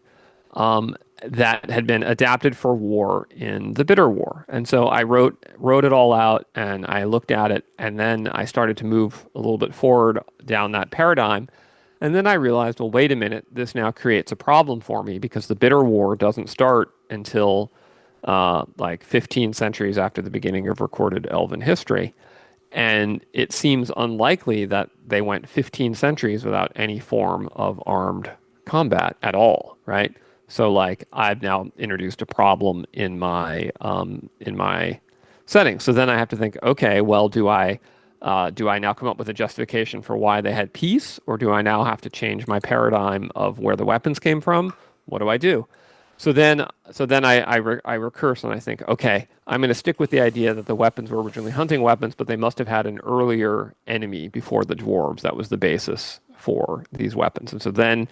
that had been adapted for war in the Bitter War. And so I wrote it all out and I looked at it and then I started to move a little bit forward down that paradigm. And then I realized, well, wait a minute, this now creates a problem for me because the Bitter War doesn't start until like 15 centuries after the beginning of recorded Elven history. And it seems unlikely that they went 15 centuries without any form of armed combat at all, right? So like I've now introduced a problem in my setting. So then I have to think, okay, well, do I now come up with a justification for why they had peace, or do I now have to change my paradigm of where the weapons came from? What do I do? So then I recurse and I think, okay, I'm going to stick with the idea that the weapons were originally hunting weapons, but they must have had an earlier enemy before the dwarves. That was the basis for these weapons. And so then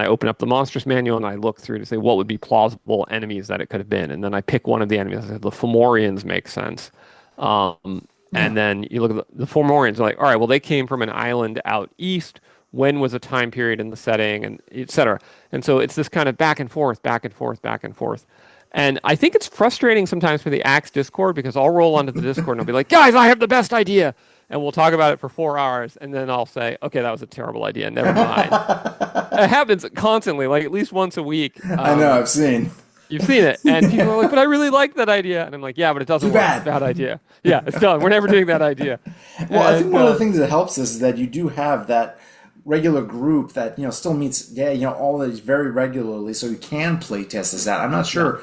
I open up the monstrous manual and I look through to say what would be plausible enemies that it could have been. And then I pick one of the enemies. I said, the Fomorians make sense. And then you look at the Fomorians, like, all right, well, they came from an island out east. When was a time period in the setting, and et cetera. And so it's this kind of back and forth, back and forth, back and forth. And I think it's frustrating sometimes for the ACKS Discord because I'll roll onto the Discord and I'll be like, guys, I have the best idea. And we'll talk about it for 4 hours. And then I'll say, okay, that was a terrible idea. Never mind. It happens constantly, like at least once a week. I know, I've seen. You've seen it. And people are like, but I really like that idea. And I'm like, yeah, but it doesn't work. It's a bad idea. Yeah, it's done. We're never doing that idea. Well, I think one of the things that helps is that you do have that regular group that still meets all these very regularly, so you can play test this out. I'm not sure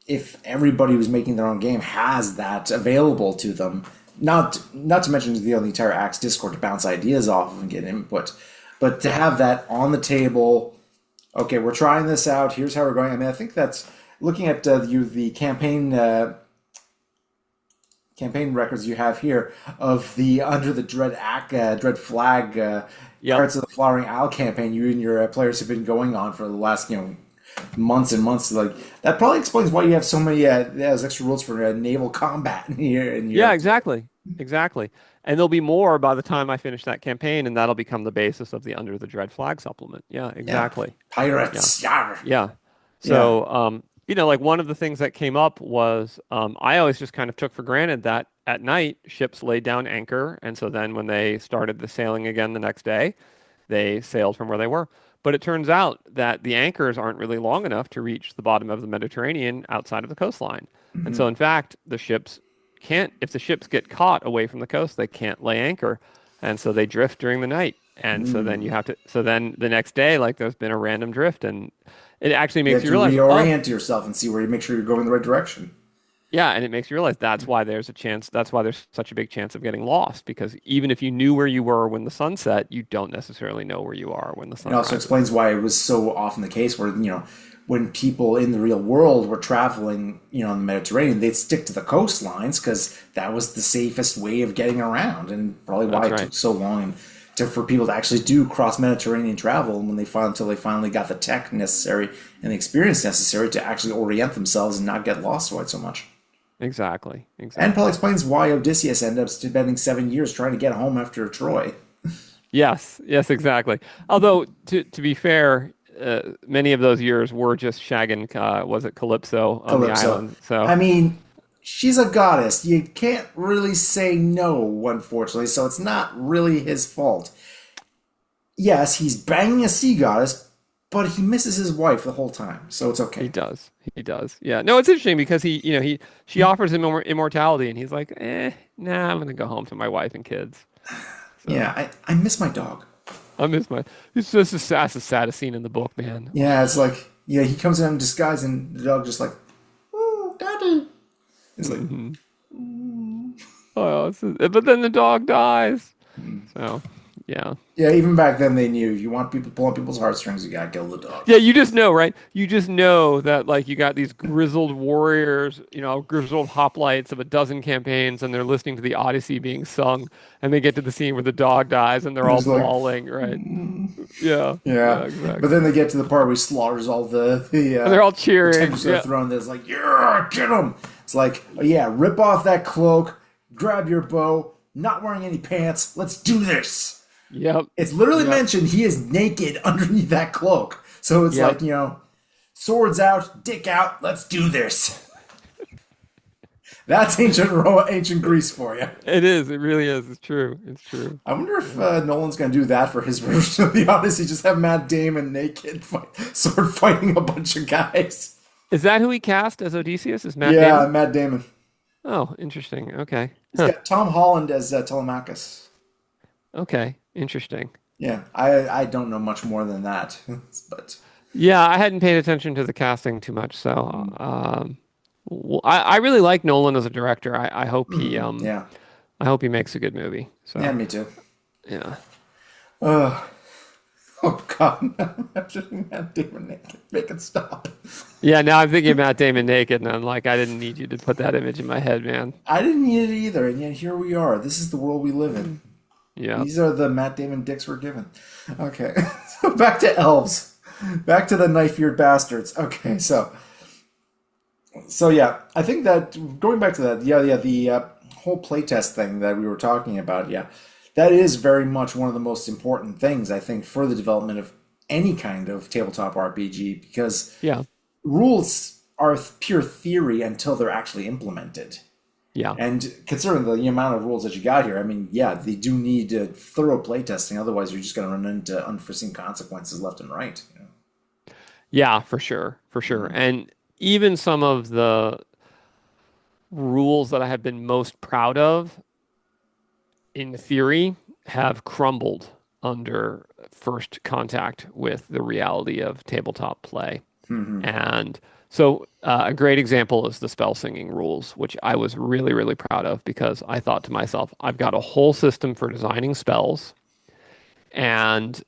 if everybody who's making their own game has that available to them. Not to mention the entire ACKS Discord to bounce ideas off of and get input, but to have that on the table. Okay, we're trying this out. Here's how we're going. I mean, I think that's looking at the campaign records you have here of the Under the Dread Flag parts of the Flowering Isle campaign you and your players have been going on for the last months and months. Like that probably explains why you have so many those extra rules for naval combat in here. Yeah, exactly. And there'll be more by the time I finish that campaign, and that'll become the basis of the Under the Dread Flag supplement. Yeah, exactly. Yeah. Pirates. Yeah. So like one of the things that came up was I always just kind of took for granted that at night ships laid down anchor, and so then when they started the sailing again the next day, they sailed from where they were. But it turns out that the anchors aren't really long enough to reach the bottom of the Mediterranean outside of the coastline. Mm-hmm. And so in fact, the ships can't, if the ships get caught away from the coast, they can't lay anchor. And so they drift during the night. And so then so then the next day, like there's been a random drift, and it actually makes you realize, reorient yourself and see where you make sure you're going in the right direction. Yeah, and it makes you realize that's why there's such a big chance of getting lost, because even if you knew where you were when the sun set, you don't necessarily know where you are when the sun rises. It also explains why it was so often the case where, when people in the real world were traveling, in the Mediterranean, they'd stick to the coastlines because that was the safest way of getting around, and probably why it took so long for people to actually do cross-Mediterranean travel until they finally got the tech necessary and the experience necessary to actually orient themselves and not get lost quite so much. Exactly. And probably explains why Odysseus ended up spending 7 years trying to get home after Troy. Yes, exactly. Although, to be fair, many of those years were just shagging, was it Calypso on the island? So I mean, she's a goddess. You can't really say no, unfortunately, so it's not really his fault. Yes, he's banging a sea goddess, but he misses his wife the whole time, so it's okay. He does. Yeah. No, it's interesting because she offers him immortality, and he's like, nah, I'm gonna go home to my wife and kids. So. Yeah, I miss my dog. It's just that's the saddest scene in the book, man. Yeah, it's like, he comes in disguise, and the dog just like, oh, daddy. It's like, Oh, but then the dog dies. So, Yeah. Yeah, even back then they knew if you want people pulling people's heartstrings, you gotta kill the dog. Yeah, you just know, right? You just know that like you got these grizzled warriors, grizzled hoplites of a dozen campaigns, and they're listening to the Odyssey being sung, and they get to the scene where the dog dies, and they're And all it's like, bawling, right? Yeah, yeah, yeah. But exactly. then they get to the part where he slaughters all the And they're all pretenders cheering. to the Yeah, throne. That's like, yeah, get him. It's like, oh yeah, rip off that cloak, grab your bow, not wearing any pants. Let's do this. yep, It's literally yep, mentioned he is naked underneath that cloak. So it's yep. like, swords out, dick out, let's do this. That's ancient Greece for you. It is. It really is. It's true. It's true. I wonder if Nolan's going to do that for his version of the Odyssey. Just have Matt Damon naked, sword fighting a bunch of guys. Is that who he cast as Odysseus? Is Matt Yeah, Damon? Matt Damon. Oh, interesting. Okay. He's Huh. got Tom Holland as Telemachus. Okay. Interesting. Yeah, I don't know much more than that, but Yeah, I hadn't paid attention to the casting too much, so I really like Nolan as a director. I hope he yeah, I hope he makes a good movie. yeah, So me too. yeah. Uh, oh God, imagine Matt Damon naked. Make it stop. Yeah, now I'm thinking of Matt Damon naked, and I'm like, I didn't need you to put that image in my head, man. I didn't need it either, and yet here we are. This is the world we live in. Yeah. These are the Matt Damon dicks we're given. Okay, so back to elves. Back to the knife-eared bastards. Okay, so yeah, I think that going back to that, yeah, the whole playtest thing that we were talking about, yeah, that is very much one of the most important things I think for the development of any kind of tabletop RPG because Yeah. rules are pure theory until they're actually implemented. Yeah. And considering the amount of rules that you got here, I mean, yeah, they do need thorough playtesting. Otherwise, you're just going to run into unforeseen consequences left and right. Yeah, for sure. For sure. Mhm. And even some of the rules that I have been most proud of in theory have crumbled under first contact with the reality of tabletop play. Mhm. And so a great example is the spell singing rules, which I was really, really proud of because I thought to myself, I've got a whole system for designing spells, and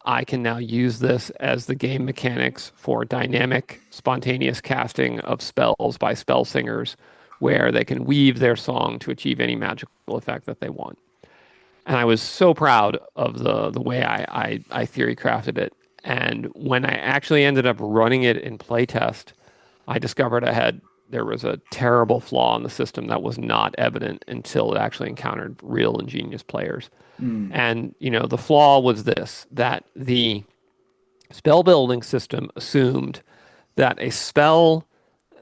I can now use this as the game mechanics for dynamic, spontaneous casting of spells by spell singers, where they can weave their song to achieve any magical effect that they want. And I was so proud of the way I theory crafted it. And when I actually ended up running it in playtest, I discovered there was a terrible flaw in the system that was not evident until it actually encountered real ingenious players. Mm. And the flaw was this, that the spell building system assumed that a spell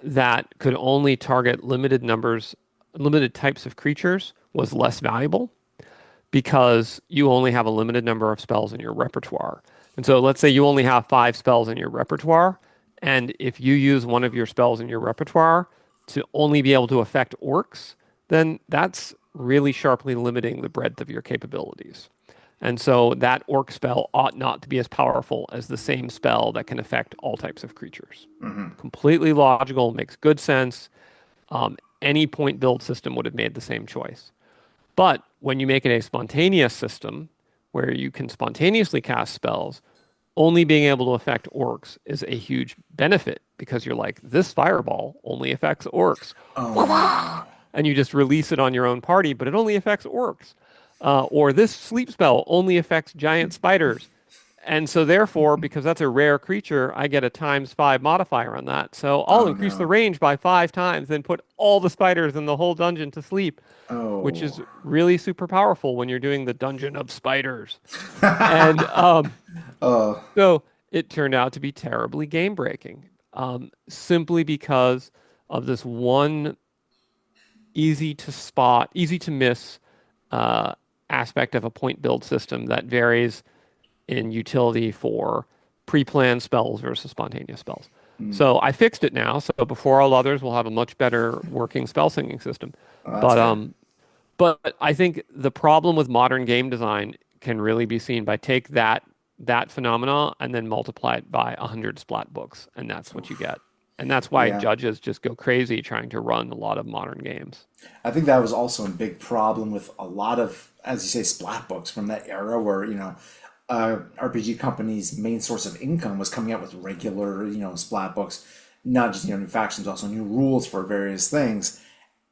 that could only target limited types of creatures was less valuable because you only have a limited number of spells in your repertoire. And so let's say you only have 5 spells in your repertoire, and if you use one of your spells in your repertoire to only be able to affect orcs, then that's really sharply limiting the breadth of your capabilities. And so that orc spell ought not to be as powerful as the same spell that can affect all types of creatures. Hmm. Completely logical, makes good sense. Any point build system would have made the same choice. But when you make it a spontaneous system where you can spontaneously cast spells, only being able to affect orcs is a huge benefit because you're like, this fireball only affects orcs. Oh no. And you just release it on your own party, but it only affects orcs. Or this sleep spell only affects giant spiders. And so therefore, because that's a rare creature, I get a ×5 modifier on that. So I'll Oh increase the no. range by 5 times, then put all the spiders in the whole dungeon to sleep, which Oh. is really super powerful when you're doing the Dungeon of Spiders. And Oh. so it turned out to be terribly game breaking, simply because of this one easy to spot, easy to miss uh, aspect of a point build system that varies in utility for pre-planned spells versus spontaneous spells. Mm. So I fixed it now. So before all others, we'll have a much better working spell singing system. Oh, that's But good. um, but I think the problem with modern game design can really be seen by take that phenomena and then multiply it by 100 splat books, and that's what you get. And that's why Yeah. judges just go crazy trying to run a lot of modern games. I think that was also a big problem with a lot of, as you say, splat books from that era where, RPG companies' main source of income was coming out with regular, splat books, not just, new factions, also new rules for various things.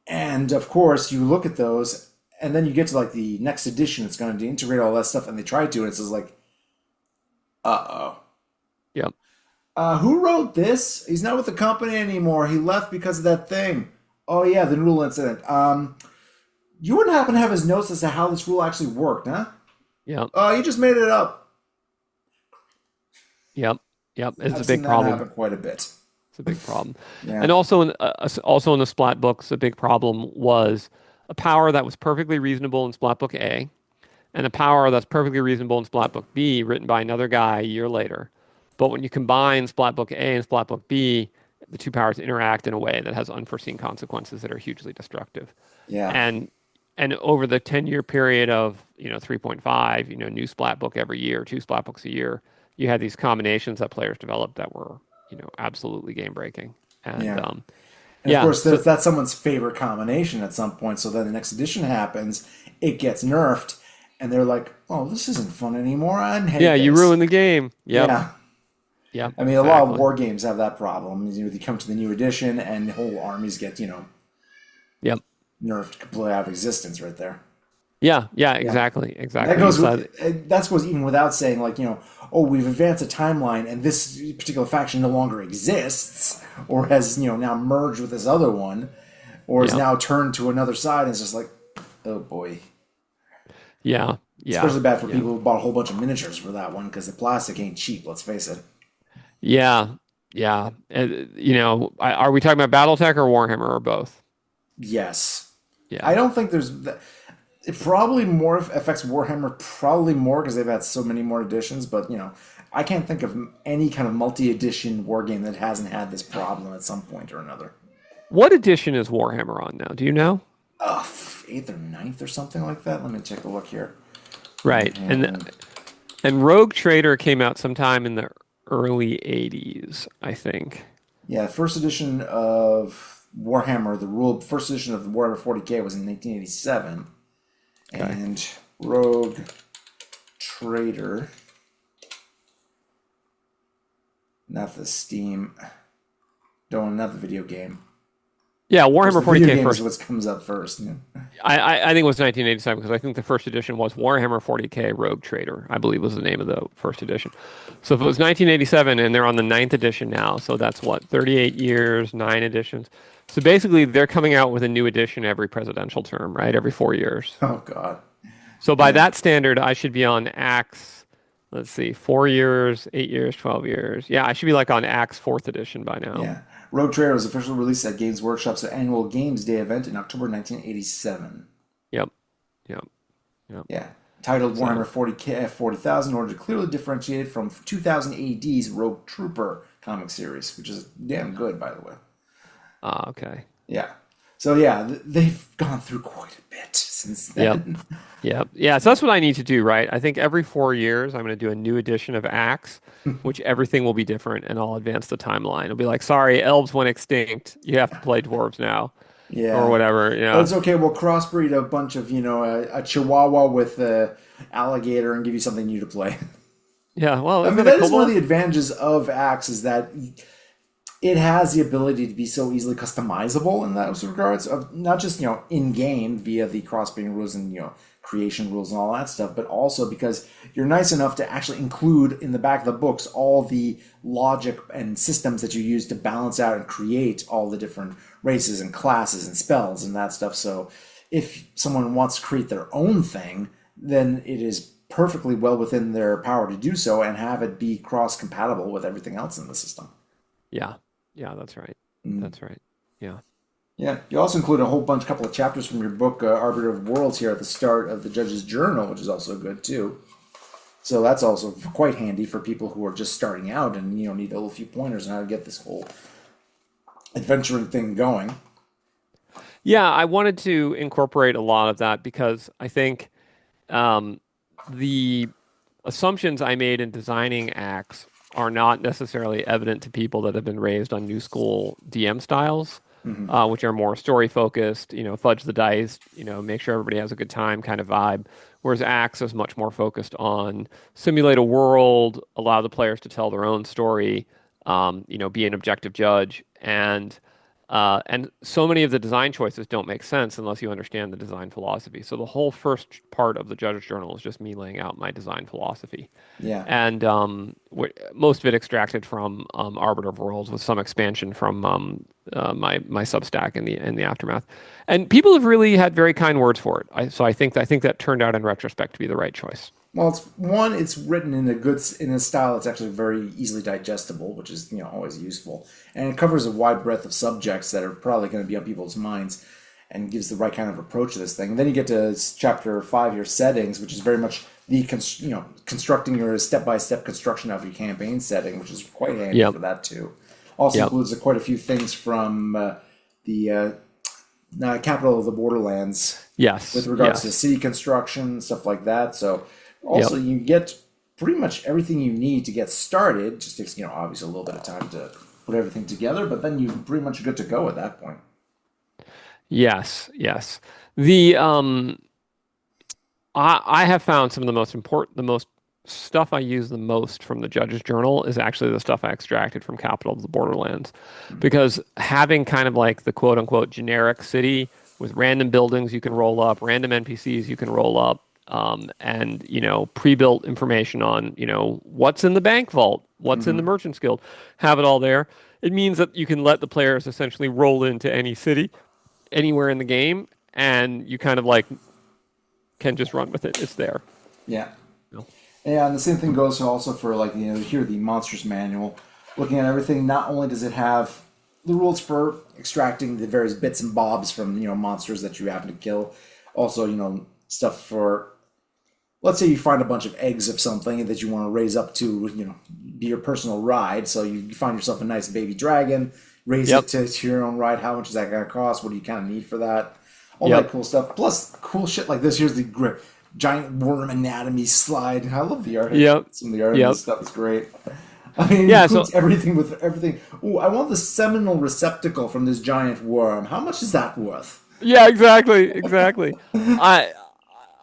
And of course, you look at those, and then you get to like the next edition, it's going to integrate all that stuff, and they try to, and it's just like, uh-oh. Yep. Who wrote this? He's not with the company anymore. He left because of that thing. Oh yeah, the rule incident. You wouldn't happen to have his notes as to how this rule actually worked, huh? Yep. Oh, you just made it up. Yep. Yep. It's I've a seen big that problem. happen quite a bit. It's a big problem. Yeah. And also in the Splat books, a big problem was a power that was perfectly reasonable in Splat Book A and a power that's perfectly reasonable in Splat Book B written by another guy a year later. But when you combine Splat Book A and Splat Book B, the two powers interact in a way that has unforeseen consequences that are hugely destructive. Yeah. And over the 10-year period of, 3.5, new Splat Book every year, two Splat Books a year, you had these combinations that players developed that were, absolutely game breaking. And Yeah. And of yeah, course, so that's someone's favorite combination at some point. So then the next edition happens, it gets nerfed, and they're like, "Oh, this isn't fun anymore. I hate yeah, you this." ruined the game. Yep. Yeah. Yep, I mean, a lot of exactly. war games have that problem. You come to the new edition, and whole armies get, Yep. nerfed completely out of existence right there. Yeah, yeah, Yeah. exactly. And that Exactly. goes So that goes even without saying like, oh, we've advanced a timeline and this particular faction no longer exists or has, now merged with this other one or is yeah. now turned to another side and it's just like, oh boy. Yeah. Yeah. Especially bad for Yeah. people who bought a whole bunch of miniatures for that one because the plastic ain't cheap, let's face it. Yeah. Yeah. Are we talking about BattleTech or Warhammer or both? Yes. Yeah. I don't think it probably more affects Warhammer probably more because they've had so many more editions, but I can't think of any kind of multi-edition war game that hasn't had this problem at some point or another. What edition is Warhammer on now? Do you know? Eighth or ninth or something like that. Let me take a look here. Right. And And Rogue Trader came out sometime in the early 80s, I think. yeah, first edition of Warhammer, first edition of the Warhammer 40K was in 1987, Okay. and Rogue Trader, not the Steam, not the video game. Yeah, Of course, Warhammer the video 40K game is first. what comes up first. Yeah. I think it was 1987 because I think the first edition was Warhammer 40K Rogue Trader, I believe was the name of the first edition. So if it was 1987 and they're on the ninth edition now, so that's what, 38 years, nine editions. So basically they're coming out with a new edition every presidential term, right? Every 4 years. Oh God. So by Yeah. that standard, I should be on ACKS, let's see, 4 years, 8 years, 12 years. Yeah, I should be like on ACKS fourth edition by now. Yeah. Rogue Trader was officially released at Games Workshop's annual Games Day event in October 1987. Yep. Yep. Yep. Yeah. Titled So, Warhammer 40K 40,000 in order to clearly differentiate it from 2000 AD's Rogue Trooper comic series, which is damn good, by the way. okay. Yeah. So, yeah, they've gone through quite a bit since Yep. then. Yep. Yeah. So that's what I need to do, right? I think every 4 years, I'm going to do a new edition of ACKS, which everything will be different, and I'll advance the timeline. It'll be like, sorry, elves went extinct. You have to play dwarves now, or Yeah. whatever. But it's okay. We'll crossbreed a bunch of, a Chihuahua with a alligator and give you something new to play. Yeah. Well, I isn't mean, that a that is one of kobold? the advantages of Axe is that it has the ability to be so easily customizable in those regards of not just in game via the crossbreeding rules and creation rules and all that stuff, but also because you're nice enough to actually include in the back of the books all the logic and systems that you use to balance out and create all the different races and classes and spells and that stuff. So if someone wants to create their own thing, then it is perfectly well within their power to do so and have it be cross compatible with everything else in the system. Yeah. Yeah. That's right. That's right. Yeah. Yeah, you also include a couple of chapters from your book, Arbiter of Worlds, here at the start of the Judge's Journal, which is also good too. So that's also quite handy for people who are just starting out and need a little few pointers on how to get this whole adventuring thing going. Yeah. I wanted to incorporate a lot of that because I think um, the assumptions I made in designing ACKS are not necessarily evident to people that have been raised on new school DM styles, Hmm. which are more story focused, fudge the dice, make sure everybody has a good time kind of vibe. Whereas Axe is much more focused on simulate a world, allow the players to tell their own story, be an objective judge, and so many of the design choices don't make sense unless you understand the design philosophy. So the whole first part of the judge's journal is just me laying out my design philosophy, Yeah. and most of it extracted from Arbiter of Worlds with some expansion from my Substack in the aftermath. And people have really had very kind words for it. So I think that turned out in retrospect to be the right choice. Well, it's written in in a style that's actually very easily digestible, which is always useful, and it covers a wide breadth of subjects that are probably going to be on people's minds, and gives the right kind of approach to this thing. And then you get to chapter 5, your settings, which is very much the constructing your step by step construction of your campaign setting, which is quite handy Yep. for that too. Also Yep. includes quite a few things from the capital of the Borderlands with Yes. regards to Yes. city construction, stuff like that. So also Yep. you get pretty much everything you need to get started. Just takes obviously a little bit of time to put everything together, but then you're pretty much good to go at that point. Yes. Yes. The I have found some of the most stuff I use the most from the judge's journal is actually the stuff I extracted from Capital of the Borderlands, because having kind of like the quote unquote generic city with random buildings you can roll up, random NPCs you can roll up, and pre-built information on what's in the bank vault, what's in the Hmm. Merchants Guild, have it all there. It means that you can let the players essentially roll into any city anywhere in the game, and you kind of like can just run with it. It's there. Yeah. No. Yeah, and the same thing goes also for like here the monsters manual. Looking at everything, not only does it have the rules for extracting the various bits and bobs from monsters that you happen to kill, also stuff for, let's say you find a bunch of eggs of something that you want to raise up to be your personal ride. So you find yourself a nice baby dragon, raise it Yep. to your own ride. How much is that going to cost? What do you kind of need for that? All that Yep. cool stuff. Plus cool shit like this. Here's the giant worm anatomy slide. I love the art. Yep. Some of the art of Yep. this stuff is great. I mean, it Yeah. So includes everything with everything. Oh, I want the seminal receptacle from this giant worm. How much is that worth? yeah, exactly. Exactly. I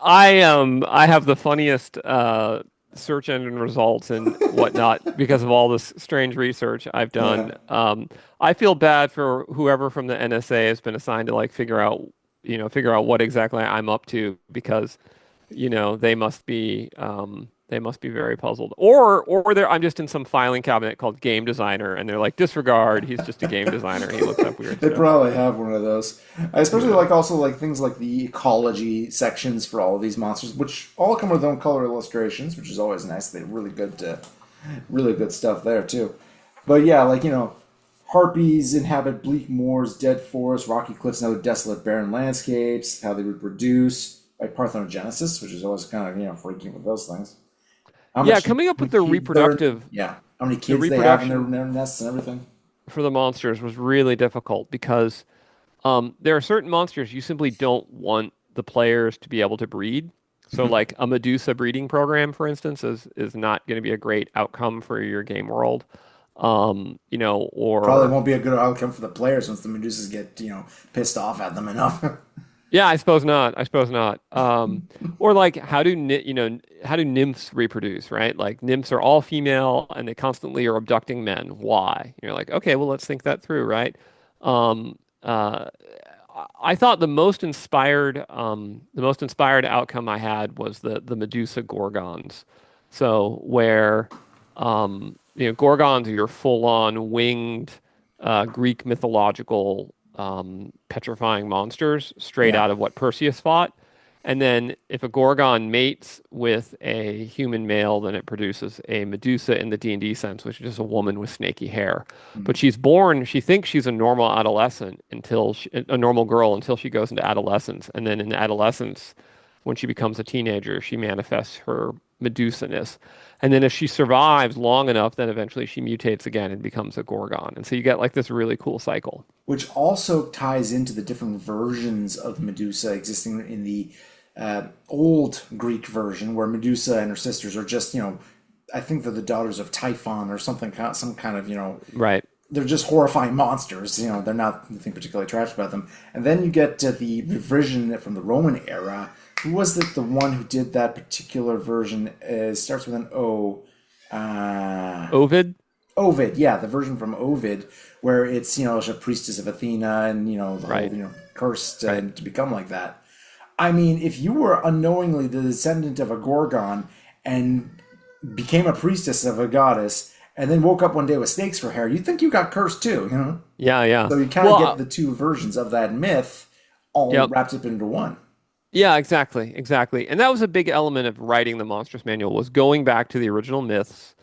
I have the funniest search engine results and whatnot because of all this strange research I've Yeah. done. I feel bad for whoever from the NSA has been assigned to like figure out what exactly I'm up to, because they must be very puzzled. Or I'm just in some filing cabinet called game designer and they're like, disregard, he's just a game designer. He looks up weird They stuff. probably have one of those. I especially Yeah. like also like things like the ecology sections for all of these monsters, which all come with their own color illustrations, which is always nice. They're really good stuff there too. But yeah, like harpies inhabit bleak moors, dead forests, rocky cliffs, and other desolate, barren landscapes. How they reproduce, like parthenogenesis, which is always kind of freaking with those things. How Yeah, much coming up with the reproductive yeah, how many the kids they have in reproduction their nests and everything. for the monsters was really difficult because there are certain monsters you simply don't want the players to be able to breed. So, like a Medusa breeding program, for instance, is not going to be a great outcome for your game world. Probably Or won't be a good outcome for the players once the Medusas get pissed off at them enough. yeah, I suppose not. I suppose not. Or like how do nymphs reproduce, right? Like nymphs are all female and they constantly are abducting men. Why? And you're like, okay, well, let's think that through, right? Um, uh, I thought the most inspired outcome I had was the Medusa Gorgons. So where Gorgons are your full-on winged Greek mythological petrifying monsters straight Yeah. out of what Perseus fought. And then if a Gorgon mates with a human male, then it produces a Medusa in the D&D sense, which is just a woman with snaky hair. But Mhm. she's born, she thinks she's a normal girl until she goes into adolescence. And then in adolescence, when she becomes a teenager, she manifests her Medusa-ness. And then if she survives long enough, then eventually she mutates again and becomes a Gorgon. And so you get like this really cool cycle. Which also ties into the different versions of Medusa existing in the old Greek version, where Medusa and her sisters are just I think they're the daughters of Typhon or something, some kind of, Right. they're just horrifying monsters. They're not anything particularly trash about them. And then you get to the version from the Roman era. Who was the one who did that particular version? It starts with an O. Ovid? Ovid, yeah, the version from Ovid, where it's, it's a priestess of Athena and, the whole, Right. cursed Right. to become like that. I mean, if you were unknowingly the descendant of a Gorgon and became a priestess of a goddess and then woke up one day with snakes for hair, you'd think you got cursed too. Yeah, yeah. So you kind of Well, get the two versions of that myth all yep. wrapped up into one. Yeah, exactly, exactly. And that was a big element of writing the Monstrous Manual was going back to the original myths,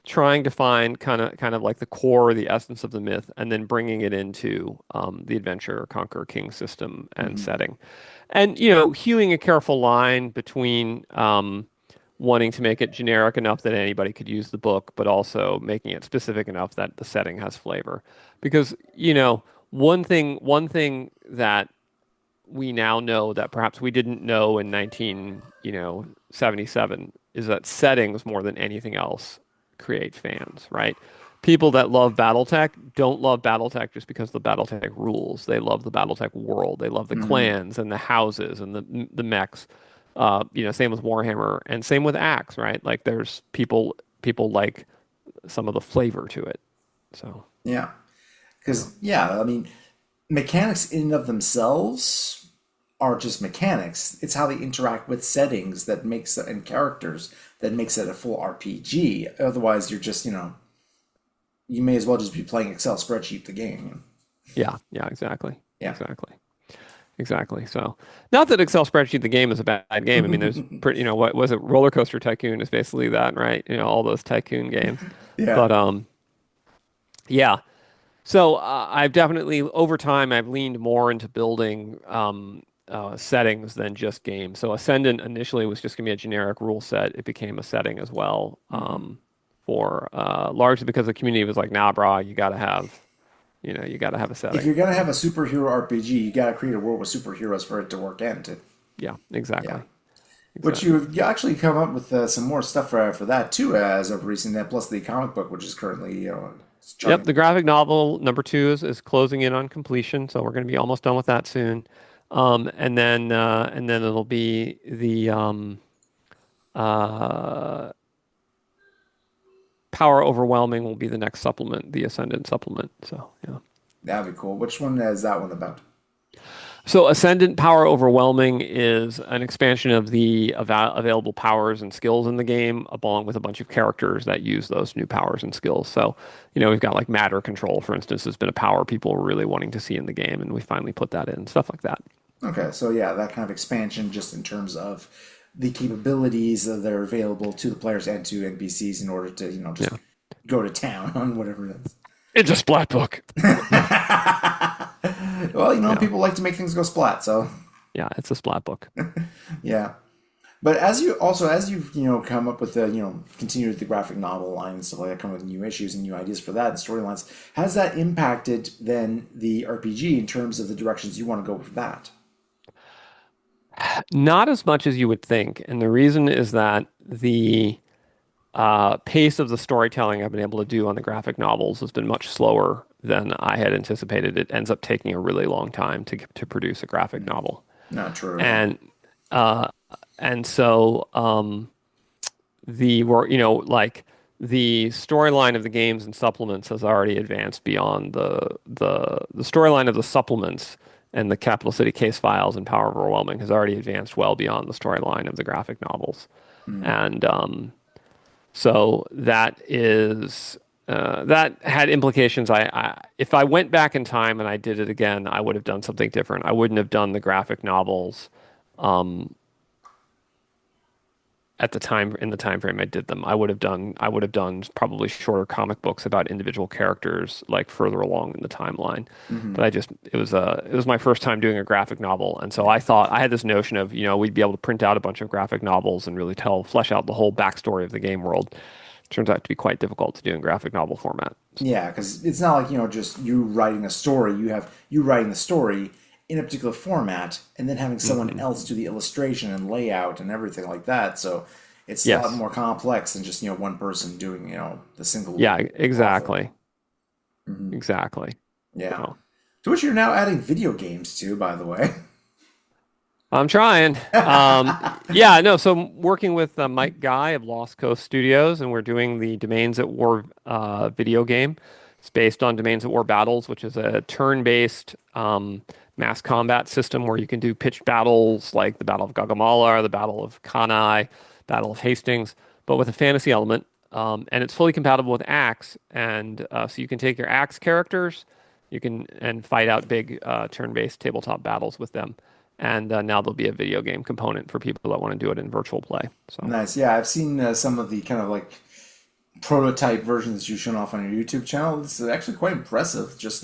trying to find kind of like the core, the essence of the myth, and then bringing it into the adventure conquer king system and Hmm. setting. And hewing a careful line between wanting to make it generic enough that anybody could use the book, but also making it specific enough that the setting has flavor. Because, one thing that we now know that perhaps we didn't know in 1977 is that settings more than anything else create fans, right? People that love BattleTech don't love BattleTech just because the BattleTech rules. They love the BattleTech world. They love the Hmm. clans and the houses and the mechs. Same with Warhammer and same with ACKS, right? Like there's people like some of the flavor to it. So, Yeah. yeah. Because, yeah, I mean, mechanics in and of themselves are just mechanics. It's how they interact with settings that makes it, and characters that makes it a full RPG. Otherwise, you're just, you may as well just be playing Excel spreadsheet the game. Yeah, yeah, exactly. Yeah. Exactly. Exactly. So, not that Excel spreadsheet the game is a bad game. I mean, there's pretty, what was it? Roller Coaster Tycoon is basically that, right? All those tycoon games. Yeah. But yeah. So I've definitely over time I've leaned more into building settings than just games. So Ascendant initially was just gonna be a generic rule set. It became a setting as well. Hmm. For largely because the community was like, nah, brah, you gotta have a If setting. you're gonna have a superhero RPG, you gotta create a world with superheroes for it to work and Yeah, yeah. exactly. Which Exactly. you actually come up with some more stuff for that too as of recent. That plus the comic book, which is currently it's Yep, chugging. the graphic novel number two is closing in on completion, so we're going to be almost done with that soon. And then it'll be the uh, Power Overwhelming will be the next supplement, the Ascendant supplement. So yeah. That'd be cool. Which one is that one about? So Ascendant Power Overwhelming is an expansion of the available powers and skills in the game, along with a bunch of characters that use those new powers and skills. So, we've got like matter control, for instance, has been a power people were really wanting to see in the game, and we finally put that in, stuff like that. Okay, so yeah, that kind of expansion just in terms of the capabilities that are available to the players and to NPCs in order to, just Yeah. go to town on whatever it is. It's a splat book. Well, Yeah. people like to make things go splat, so Yeah, it's a splat book. yeah. But as you've come up with the continued the graphic novel line and stuff like that, come up with new issues and new ideas for that and storylines, has that impacted then the RPG in terms of the directions you want to go with that? Not as much as you would think. And the reason is that the pace of the storytelling I've been able to do on the graphic novels has been much slower than I had anticipated. It ends up taking a really long time to produce a graphic novel. Not true at all. And uh, and so the wor- you know like the storyline of the games and supplements has already advanced beyond the storyline of the supplements and the Capital City Case Files and Power Overwhelming has already advanced well beyond the storyline of the graphic novels. Hmm. And so that had implications. If I went back in time and I did it again, I would have done something different. I wouldn't have done the graphic novels um, at the time in the time frame I did them. I would have done probably shorter comic books about individual characters like further along in the timeline. Hmm. But it was my first time doing a graphic novel, and so I had this notion of we'd be able to print out a bunch of graphic novels and really flesh out the whole backstory of the game world. Turns out to be quite difficult to do in graphic novel format. Yeah, because it's not like just you writing a story. You have you writing the story in a particular format, and then having someone Hmm. else do the illustration and layout and everything like that. So It's a lot Yes. more complex than just, one person doing, the single Yeah, author. exactly. Hmm. Exactly. Yeah. So To which you're now adding video games to, by the way. I'm trying. Yeah, no, so I'm working with Mike Guy of Lost Coast Studios, and we're doing the Domains at War video game. It's based on Domains at War Battles, which is a turn-based mass combat system where you can do pitched battles like the Battle of Gaugamela, or the Battle of Cannae, Battle of Hastings, but with a fantasy element. And it's fully compatible with ACKS, and so you can take your ACKS characters, you can and fight out big turn-based tabletop battles with them. And now there'll be a video game component for people that want to do it in virtual play. So Nice. Yeah, I've seen some of the kind of like prototype versions you've shown off on your YouTube channel. It's actually quite impressive. Just,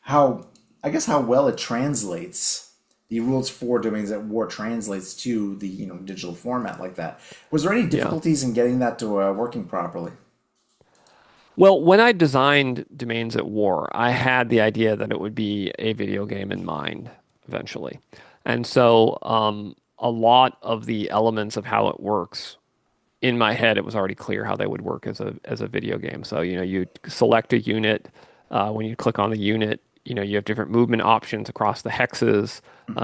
how, I guess, how well it translates. The rules for Domains at War translates to the, digital format like that. Was there any yeah. difficulties in getting that to working properly? Well, when I designed Domains at War, I had the idea that it would be a video game in mind eventually. And so a lot of the elements of how it works in my head, it was already clear how they would work as a video game. So, you select a unit. When you click on the unit, you have different movement options across the hexes.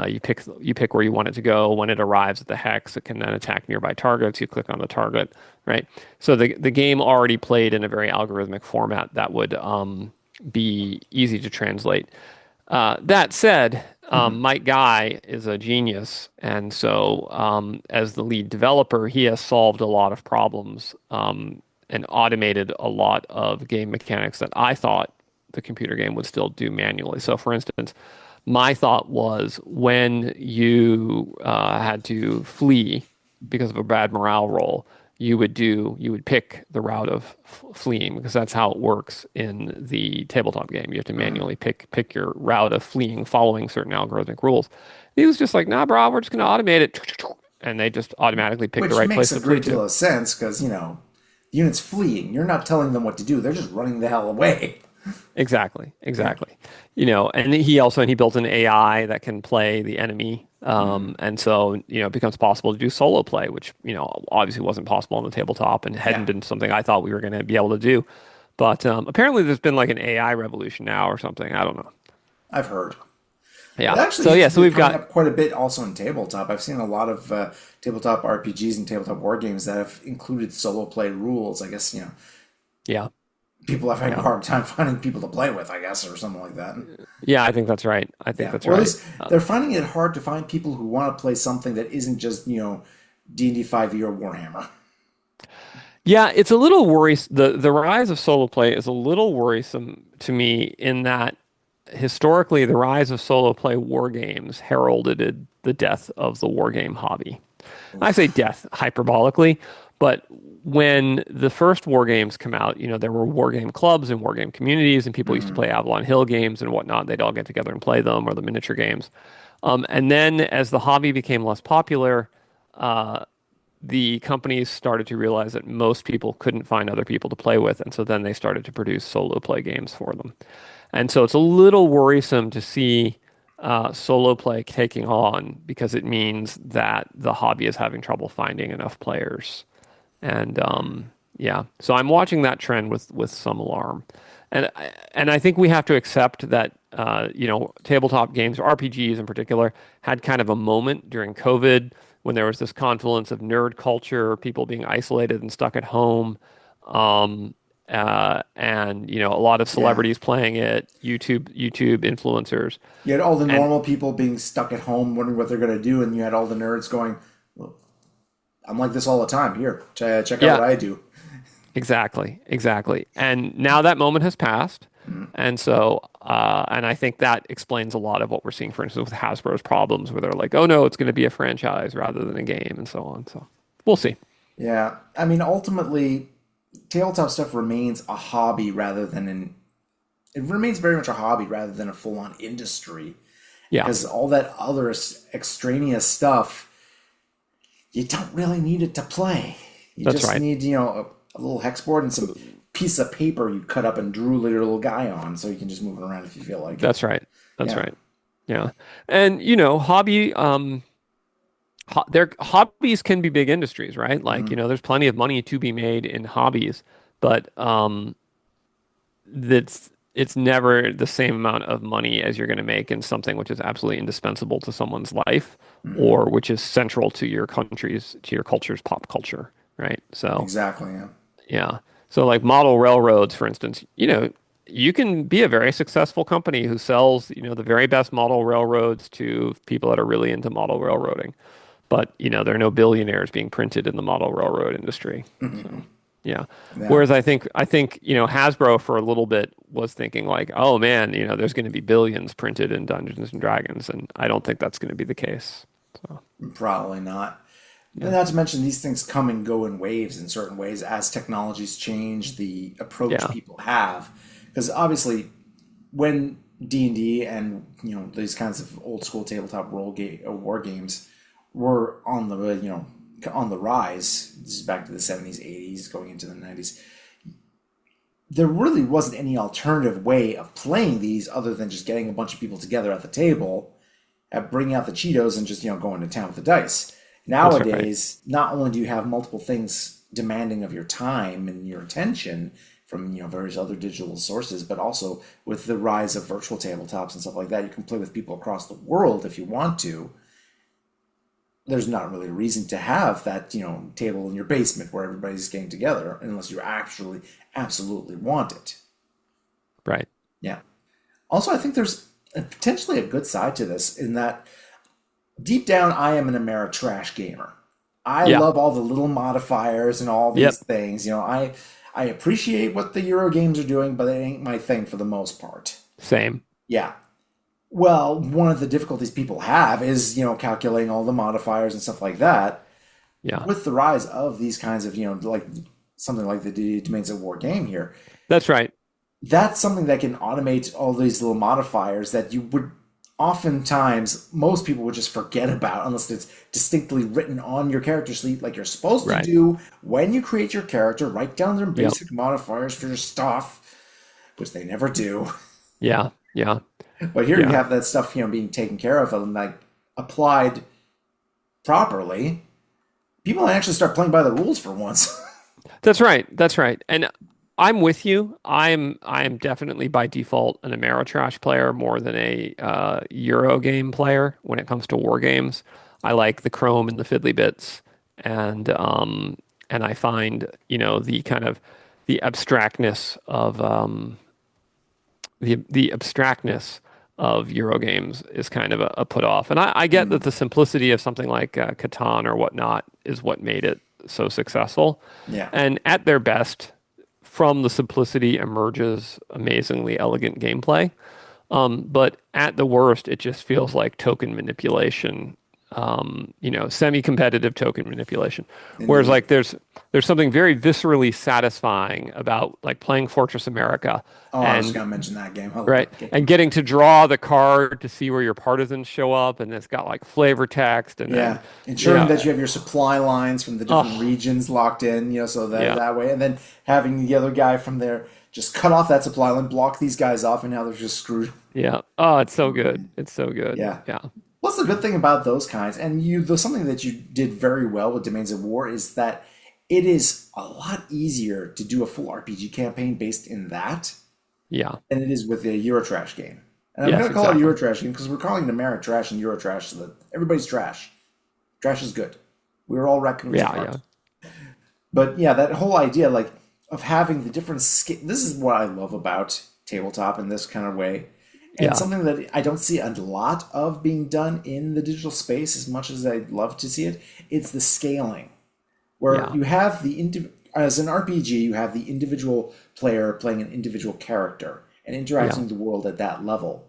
You pick where you want it to go. When it arrives at the hex, it can then attack nearby targets. You click on the target, right? So the game already played in a very algorithmic format that would be easy to translate. That said, Mike Guy is a genius, and so as the lead developer, he has solved a lot of problems and automated a lot of game mechanics that I thought the computer game would still do manually. So, for instance, my thought was when you had to flee because of a bad morale roll, you would pick the route of fleeing because that's how it works in the tabletop game. You have to Hmm. manually pick your route of fleeing following certain algorithmic rules. He was just like, nah, bro, we're just going to automate it. And they just automatically pick the Which right makes place a to flee great to. deal of sense because, the unit's fleeing. You're not telling them what to do. They're just running the hell away. Exactly, Yeah. exactly. And he built an AI that can play the enemy. Hmm. And so, it becomes possible to do solo play, which, obviously wasn't possible on the tabletop and hadn't Yeah. been something I thought we were going to be able to do. But apparently there's been like an AI revolution now or something. I don't know. I've heard. It Yeah. actually So seems yeah, to so be we've coming got up quite a bit also in tabletop. I've seen a lot of tabletop RPGs and tabletop war games that have included solo play rules. I guess, yeah, people are having a yeah. hard time finding people to play with, I guess, or something like that. Yeah, I think that's right. I think Yeah. that's Or at right. least they're finding it hard to find people who want to play something that isn't just, D&D 5e or Warhammer. Yeah, it's a little worrisome. The rise of solo play is a little worrisome to me in that historically the rise of solo play war games heralded the death of the war game hobby. I say Oof. death hyperbolically, but when the first war games come out, there were war game clubs and war game communities, and people used to Hmm. play Avalon Hill games and whatnot. They'd all get together and play them or the miniature games. And then as the hobby became less popular, the companies started to realize that most people couldn't find other people to play with, and so then they started to produce solo play games for them. And so it's a little worrisome to see solo play taking on because it means that the hobby is having trouble finding enough players. And yeah, so I'm watching that trend with some alarm. And I think we have to accept that tabletop games or RPGs in particular had kind of a moment during COVID when there was this confluence of nerd culture, people being isolated and stuck at home, and a lot of Yeah. celebrities playing it, YouTube influencers, You had all the and normal people being stuck at home wondering what they're going to do, and you had all the nerds going, well, I'm like this all the time. Here, check out yeah, what I do. exactly, exactly. And now that moment has passed. And so, and I think that explains a lot of what we're seeing, for instance, with Hasbro's problems, where they're like, oh no, it's going to be a franchise rather than a game, and so on. So we'll see. Yeah. I mean, ultimately, tabletop stuff remains a hobby rather than an. It remains very much a hobby rather than a full on industry. Yeah, Because all that other extraneous stuff, you don't really need it to play. You that's just right. need, a little hex board and some piece of paper you cut up and drew your little guy on so you can just move it around if you feel like it. That's right. That's Yeah. right. Yeah. And, hobby, Their hobbies can be big industries, right? Like, Mhm. there's plenty of money to be made in hobbies, but that's it's never the same amount of money as you're going to make in something which is absolutely indispensable to someone's life Mhm. or which is central to your culture's pop culture, right? So, Exactly. Yeah. yeah. So like model railroads, for instance, you can be a very successful company who sells, the very best model railroads to people that are really into model railroading. But, there are no billionaires being printed in the model railroad industry. So, yeah. Yeah. Whereas I think, Hasbro for a little bit was thinking like, oh man, there's going to be billions printed in Dungeons and Dragons, and I don't think that's going to be the case. So, Probably not. yeah. Not to mention these things come and go in waves in certain ways as technologies change the approach Yeah. people have. Because obviously, when D&D and these kinds of old school tabletop war games were on the on the rise. This is back to the 70s, 80s, going into the 90s. There really wasn't any alternative way of playing these other than just getting a bunch of people together at the table, bringing out the Cheetos, and just going to town with the dice. That's right. Nowadays, not only do you have multiple things demanding of your time and your attention from various other digital sources, but also with the rise of virtual tabletops and stuff like that, you can play with people across the world if you want to. There's not really a reason to have that table in your basement where everybody's getting together unless you actually absolutely want it. Right. Yeah. Also, I think there's potentially a good side to this in that deep down, I am an Ameritrash gamer. I Yeah. love all the little modifiers and all these Yep. things. I appreciate what the Euro games are doing, but it ain't my thing for the most part. Same. Yeah. Well, one of the difficulties people have is, calculating all the modifiers and stuff like that. Yeah. With the rise of these kinds of, like something like the Domains of War game here, That's right. that's something that can automate all these little modifiers that you would oftentimes most people would just forget about unless it's distinctly written on your character sheet like you're supposed to Right. do when you create your character. Write down their Yep. basic modifiers for your stuff, which they never do. Yeah. Yeah. But here you Yeah. have that stuff being taken care of and like applied properly. People actually start playing by the rules for once. That's right. That's right. And I'm with you. I'm definitely by default an Ameritrash player more than a Euro game player when it comes to war games. I like the chrome and the fiddly bits, and I find the kind of the abstractness of the abstractness of Euro games is kind of a put off. And I get that Mm, the simplicity of something like Catan or whatnot is what made it so successful. yeah. And at their best, from the simplicity emerges amazingly elegant gameplay. But at the worst, it just feels like token manipulation, semi-competitive token manipulation. Whereas Indeed. like there's something very viscerally satisfying about like playing Fortress America Oh, I was just and gonna mention that game. I love right, that game. and getting to draw the card to see where your partisans show up, and it's got like flavor text, and then Yeah, ensuring that yeah, you have your supply lines from the different oh regions locked in, so that yeah, that way, and then having the other guy from there just cut off that supply line, block these guys off, and now they're just screwed. yeah. Oh, it's so good. It's so good. Yeah. Yeah, What's the good thing about those kinds, and there's something that you did very well with Domains of War is that it is a lot easier to do a full RPG campaign based in that yeah. than it is with a Eurotrash game. And I'm Yes, going to call it a exactly. Eurotrash game because we're calling it Ameritrash and Eurotrash so that everybody's trash. Trash is good. We're all raccoons at Yeah, heart. yeah, But yeah, that whole idea, like, of having the different this is what I love about tabletop in this kind of way. And yeah, something that I don't see a lot of being done in the digital space as much as I'd love to see it. It's the scaling, where yeah, you have as an RPG, you have the individual player playing an individual character and yeah, interacting with the world at that level.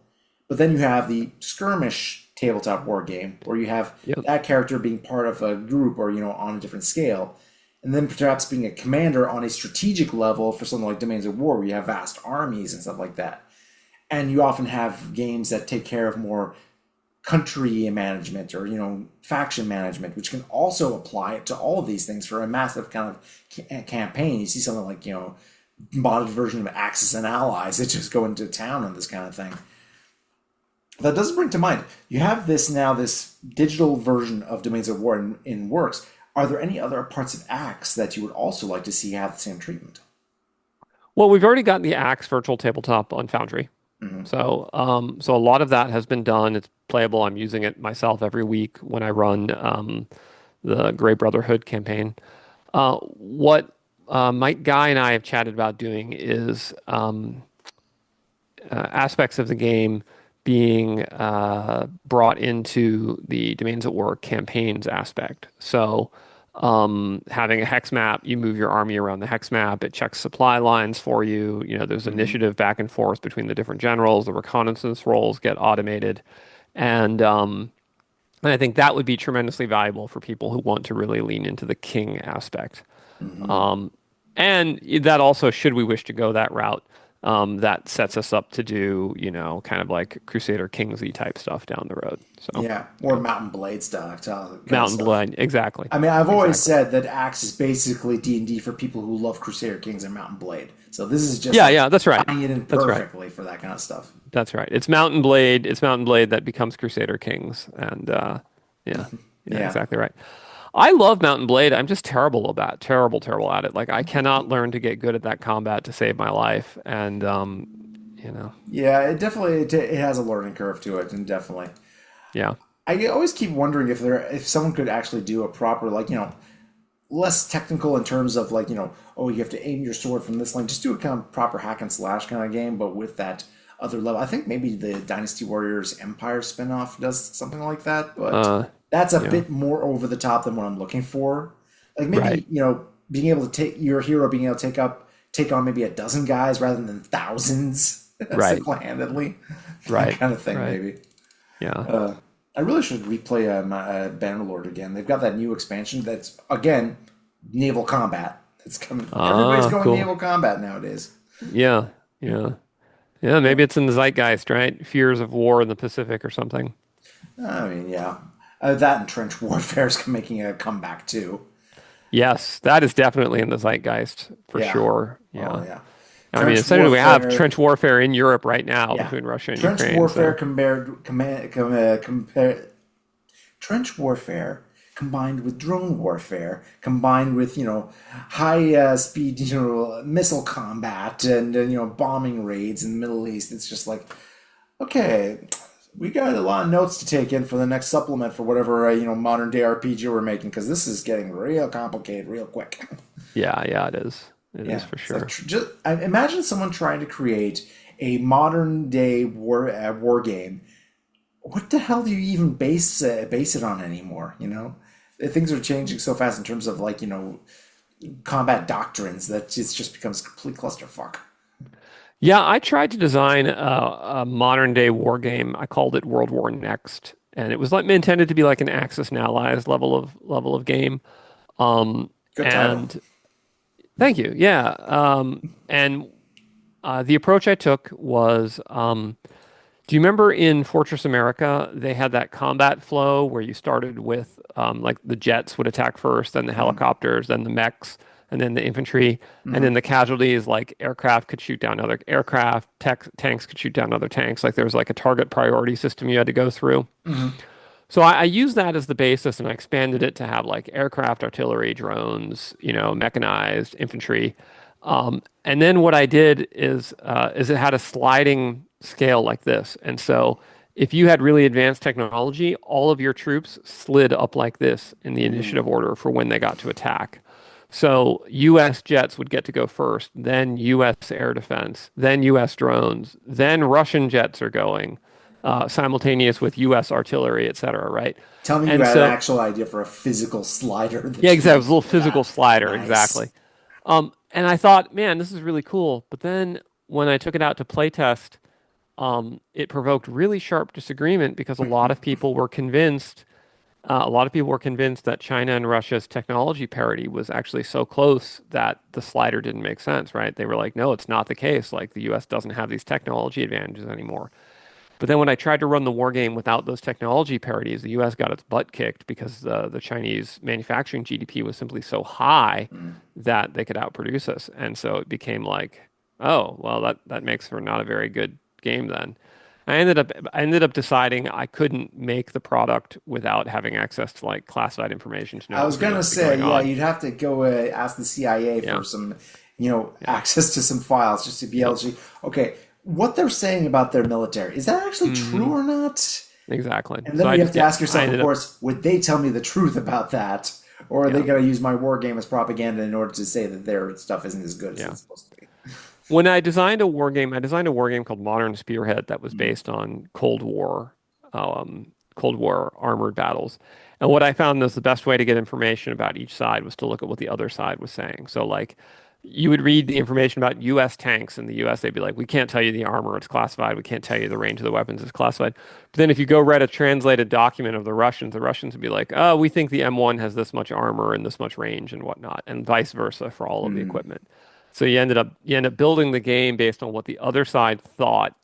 But then you have the skirmish tabletop war game where you have yeah, that character being part of a group or on a different scale, and then perhaps being a commander on a strategic level for something like Domains of War where you have vast armies and stuff like that. And you often have games that take care of more country management or faction management, which can also apply to all of these things for a massive kind of campaign. You see something like modded version of Axis and Allies that just go into town on this kind of thing. That does bring to mind, you have this now, this digital version of Domains of War in works. Are there any other parts of Axe that you would also like to see have the same treatment? Well, we've already got the Axe virtual tabletop on Foundry. So a lot of that has been done. It's playable. I'm using it myself every week when I run the Grey Brotherhood campaign. What Mike Guy and I have chatted about doing is aspects of the game being brought into the Domains at War campaigns aspect. So, having a hex map, you move your army around the hex map, it checks supply lines for you. You know, there's initiative back and forth between the different generals, the reconnaissance roles get automated. And I think that would be tremendously valuable for people who want to really lean into the king aspect. Mm-hmm. Um, and that also, should we wish to go that route, that sets us up to do, kind of like Crusader Kingsley type stuff down the road. So, Yeah, or Mountain Blade stuff, kind of Mountain stuff. Blade, exactly, I mean, I've always exactly. said that Axe is basically D&D for people who love Crusader Kings and Mountain Blade. So this is just Yeah, like yeah, that's right. tying it in That's right. perfectly for that kind of stuff. That's right. It's Mountain Blade. It's Mountain Blade that becomes Crusader Kings, and yeah, yeah, Yeah. exactly right. I love Mountain Blade. I'm just terrible at it. Like I cannot learn to get good at that combat to save my life, and you know, Yeah, it definitely it has a learning curve to it, and definitely. yeah. I always keep wondering if someone could actually do a proper, like, less technical in terms of, like, oh, you have to aim your sword from this lane. Just do a kind of proper hack and slash kind of game, but with that other level. I think maybe the Dynasty Warriors Empire spinoff does something like that, but Uh, that's a yeah. bit more over the top than what I'm looking for. Like Right. maybe, being able to take your hero being able to take on maybe a dozen guys rather than thousands Right. single handedly. That Right. kind of thing, Right. maybe. Yeah. I really should replay Bannerlord again. They've got that new expansion that's, again, naval combat. It's coming. Everybody's Ah, going cool. naval combat nowadays. Yeah. Yeah. Yeah. Yeah. Maybe it's in the zeitgeist, right? Fears of war in the Pacific or something. I mean, yeah. That and trench warfare is making a comeback too. Yes, that is definitely in the zeitgeist for Yeah. sure. Oh, Yeah. yeah. I mean, Trench essentially, we have warfare. trench warfare in Europe right now Yeah. between Russia and Trench Ukraine. warfare So, compared, compare, trench warfare combined with drone warfare, combined with high speed missile combat and bombing raids in the Middle East. It's just like, okay, we got a lot of notes to take in for the next supplement for whatever modern day RPG we're making, because this is getting real complicated real quick. yeah, yeah, it is. It is Yeah, for it's like sure. just imagine someone trying to create a modern day war game. What the hell do you even base it on anymore? Things are changing so fast in terms of, like, combat doctrines, that it just becomes a complete clusterfuck. Yeah, I tried to design a modern day war game. I called it World War Next, and it was like intended to be like an Axis and Allies level of game. Um, Good title. and thank you. Yeah. And the approach I took was, do you remember in Fortress America, they had that combat flow where you started with like the jets would attack first, then the helicopters, then the mechs, and then the infantry, and then the casualties like aircraft could shoot down other aircraft, tanks could shoot down other tanks. Like there was like a target priority system you had to go through. So I used that as the basis and I expanded it to have like aircraft, artillery, drones, mechanized infantry. And then what I did is it had a sliding scale like this. And so if you had really advanced technology, all of your troops slid up like this in the initiative order for when they got to attack. So US jets would get to go first, then US air defense, then US drones, then Russian jets are going, simultaneous with US artillery, et cetera, right? Tell me you And had an so, actual idea for a physical slider yeah, that you exactly. It would was a little use for physical that. slider, exactly. Nice. And I thought, man, this is really cool. But then when I took it out to playtest, it provoked really sharp disagreement because a lot of people were convinced that China and Russia's technology parity was actually so close that the slider didn't make sense, right? They were like, no, it's not the case. Like the US doesn't have these technology advantages anymore. But then when I tried to run the war game without those technology parities, the US got its butt kicked because the Chinese manufacturing GDP was simply so high that they could outproduce us. And so it became like, oh, well, that makes for not a very good game then. I ended up deciding I couldn't make the product without having access to like classified information to know I what was was really gonna going to be say, going yeah, on. you'd have to go ask the CIA Yeah, for some, yeah, access to some files just to be able yep. to. Okay, what they're saying about their military, is that actually true Hmm. or not? Exactly. And So then I you have just to yeah, ask I yourself, of ended up course, would they tell me the truth about that? Or are they yeah, going to use my war game as propaganda in order to say that their stuff isn't as good as yeah. it's supposed to be? When I designed a war game called Modern Spearhead that was Mm. based on Cold War armored battles. And what I found is the best way to get information about each side was to look at what the other side was saying. So like you would read the information about US tanks in the US, they'd be like, we can't tell you the armor, it's classified. We can't tell you the range of the weapons, it's classified. But then if you go read a translated document of the Russians would be like, oh, we think the M1 has this much armor and this much range and whatnot, and vice versa for all of the Mm. equipment. So you end up building the game based on what the other side thought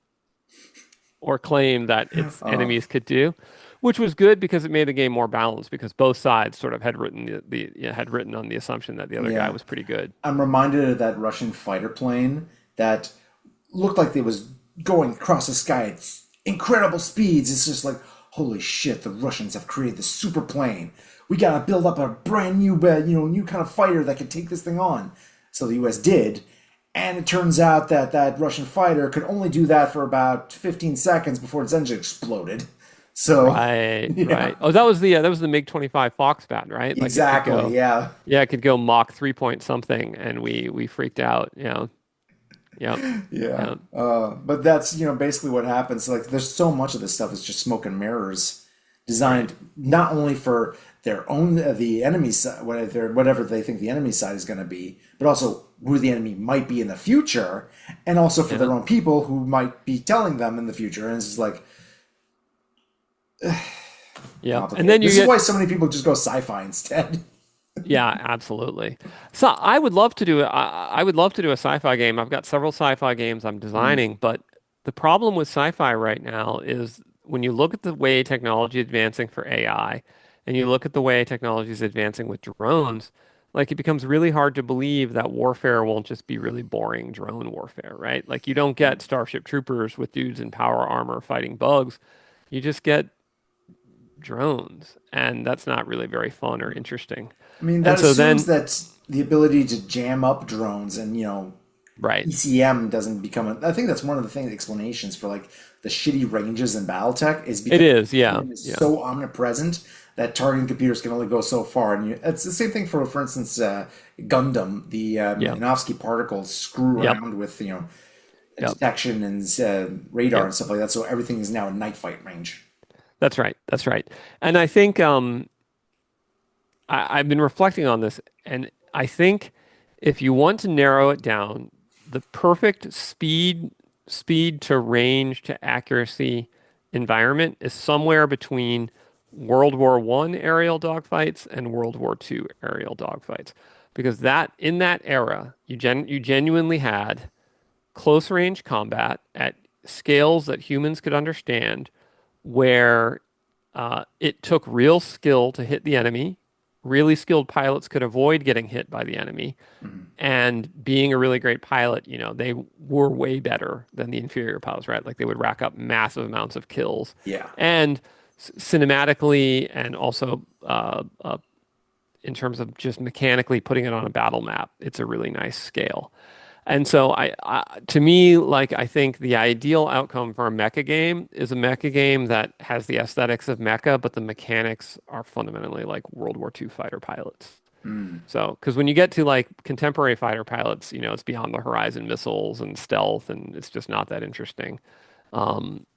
or claimed that its Uh, enemies could do, which was good because it made the game more balanced because both sides sort of had written had written on the assumption that the other guy yeah. was pretty good. I'm reminded of that Russian fighter plane that looked like it was going across the sky at incredible speeds. It's just like, holy shit, the Russians have created this super plane. We gotta build up a brand new, new kind of fighter that can take this thing on. So the U.S. did, and it turns out that that Russian fighter could only do that for about 15 seconds before its engine exploded. So, Right, yeah, right. Oh, that was the MiG-25 Foxbat, right? Like it could exactly, go, yeah. yeah, it could go Mach 3 point something, and we freaked out. Yep, Yeah. yep, But that's, basically what happens. Like, there's so much of this stuff is just smoke and mirrors right. designed not only for their own, the enemy side, whatever they think the enemy side is going to be, but also who the enemy might be in the future, and also for Yeah, their own people who might be telling them in the future. And it's just like yep. And complicated. then you This is get why so many people just go sci-fi instead. Yeah, absolutely. So I would love to do a sci-fi game. I've got several sci-fi games I'm Mm, designing, but the problem with sci-fi right now is when you look at the way technology is advancing for AI and you look at the way technology is advancing with drones, like it becomes really hard to believe that warfare won't just be really boring drone warfare, right? Like you don't get Starship Troopers with dudes in power armor fighting bugs. You just get drones, and that's not really very fun or interesting. I mean, that And so assumes then that the ability to jam up drones and, Right. ECM doesn't become I think that's one of the things explanations for like the shitty ranges in BattleTech is It because is. Yeah. ECM is Yeah. so omnipresent that targeting computers can only go so far. And it's the same thing for instance, Gundam. The Yeah. Minovsky particles screw Yep. around with Yep. detection and radar Yep. and stuff like that. So everything is now a night fight range. That's right. That's right. And I think I've been reflecting on this, and I think if you want to narrow it down, the perfect speed to range to accuracy environment is somewhere between World War One aerial dogfights and World War Two aerial dogfights. Because that in that era, you genuinely had close range combat at scales that humans could understand, where it took real skill to hit the enemy. Really skilled pilots could avoid getting hit by the enemy. Mhm. And being a really great pilot, they were way better than the inferior pilots, right? Like they would rack up massive amounts of kills. Yeah. And cinematically, and also in terms of just mechanically putting it on a battle map, it's a really nice scale. And so to me, like I think the ideal outcome for a mecha game is a mecha game that has the aesthetics of mecha, but the mechanics are fundamentally like World War II fighter pilots. Mm. So, because when you get to like contemporary fighter pilots, it's beyond the horizon missiles and stealth, and it's just not that interesting.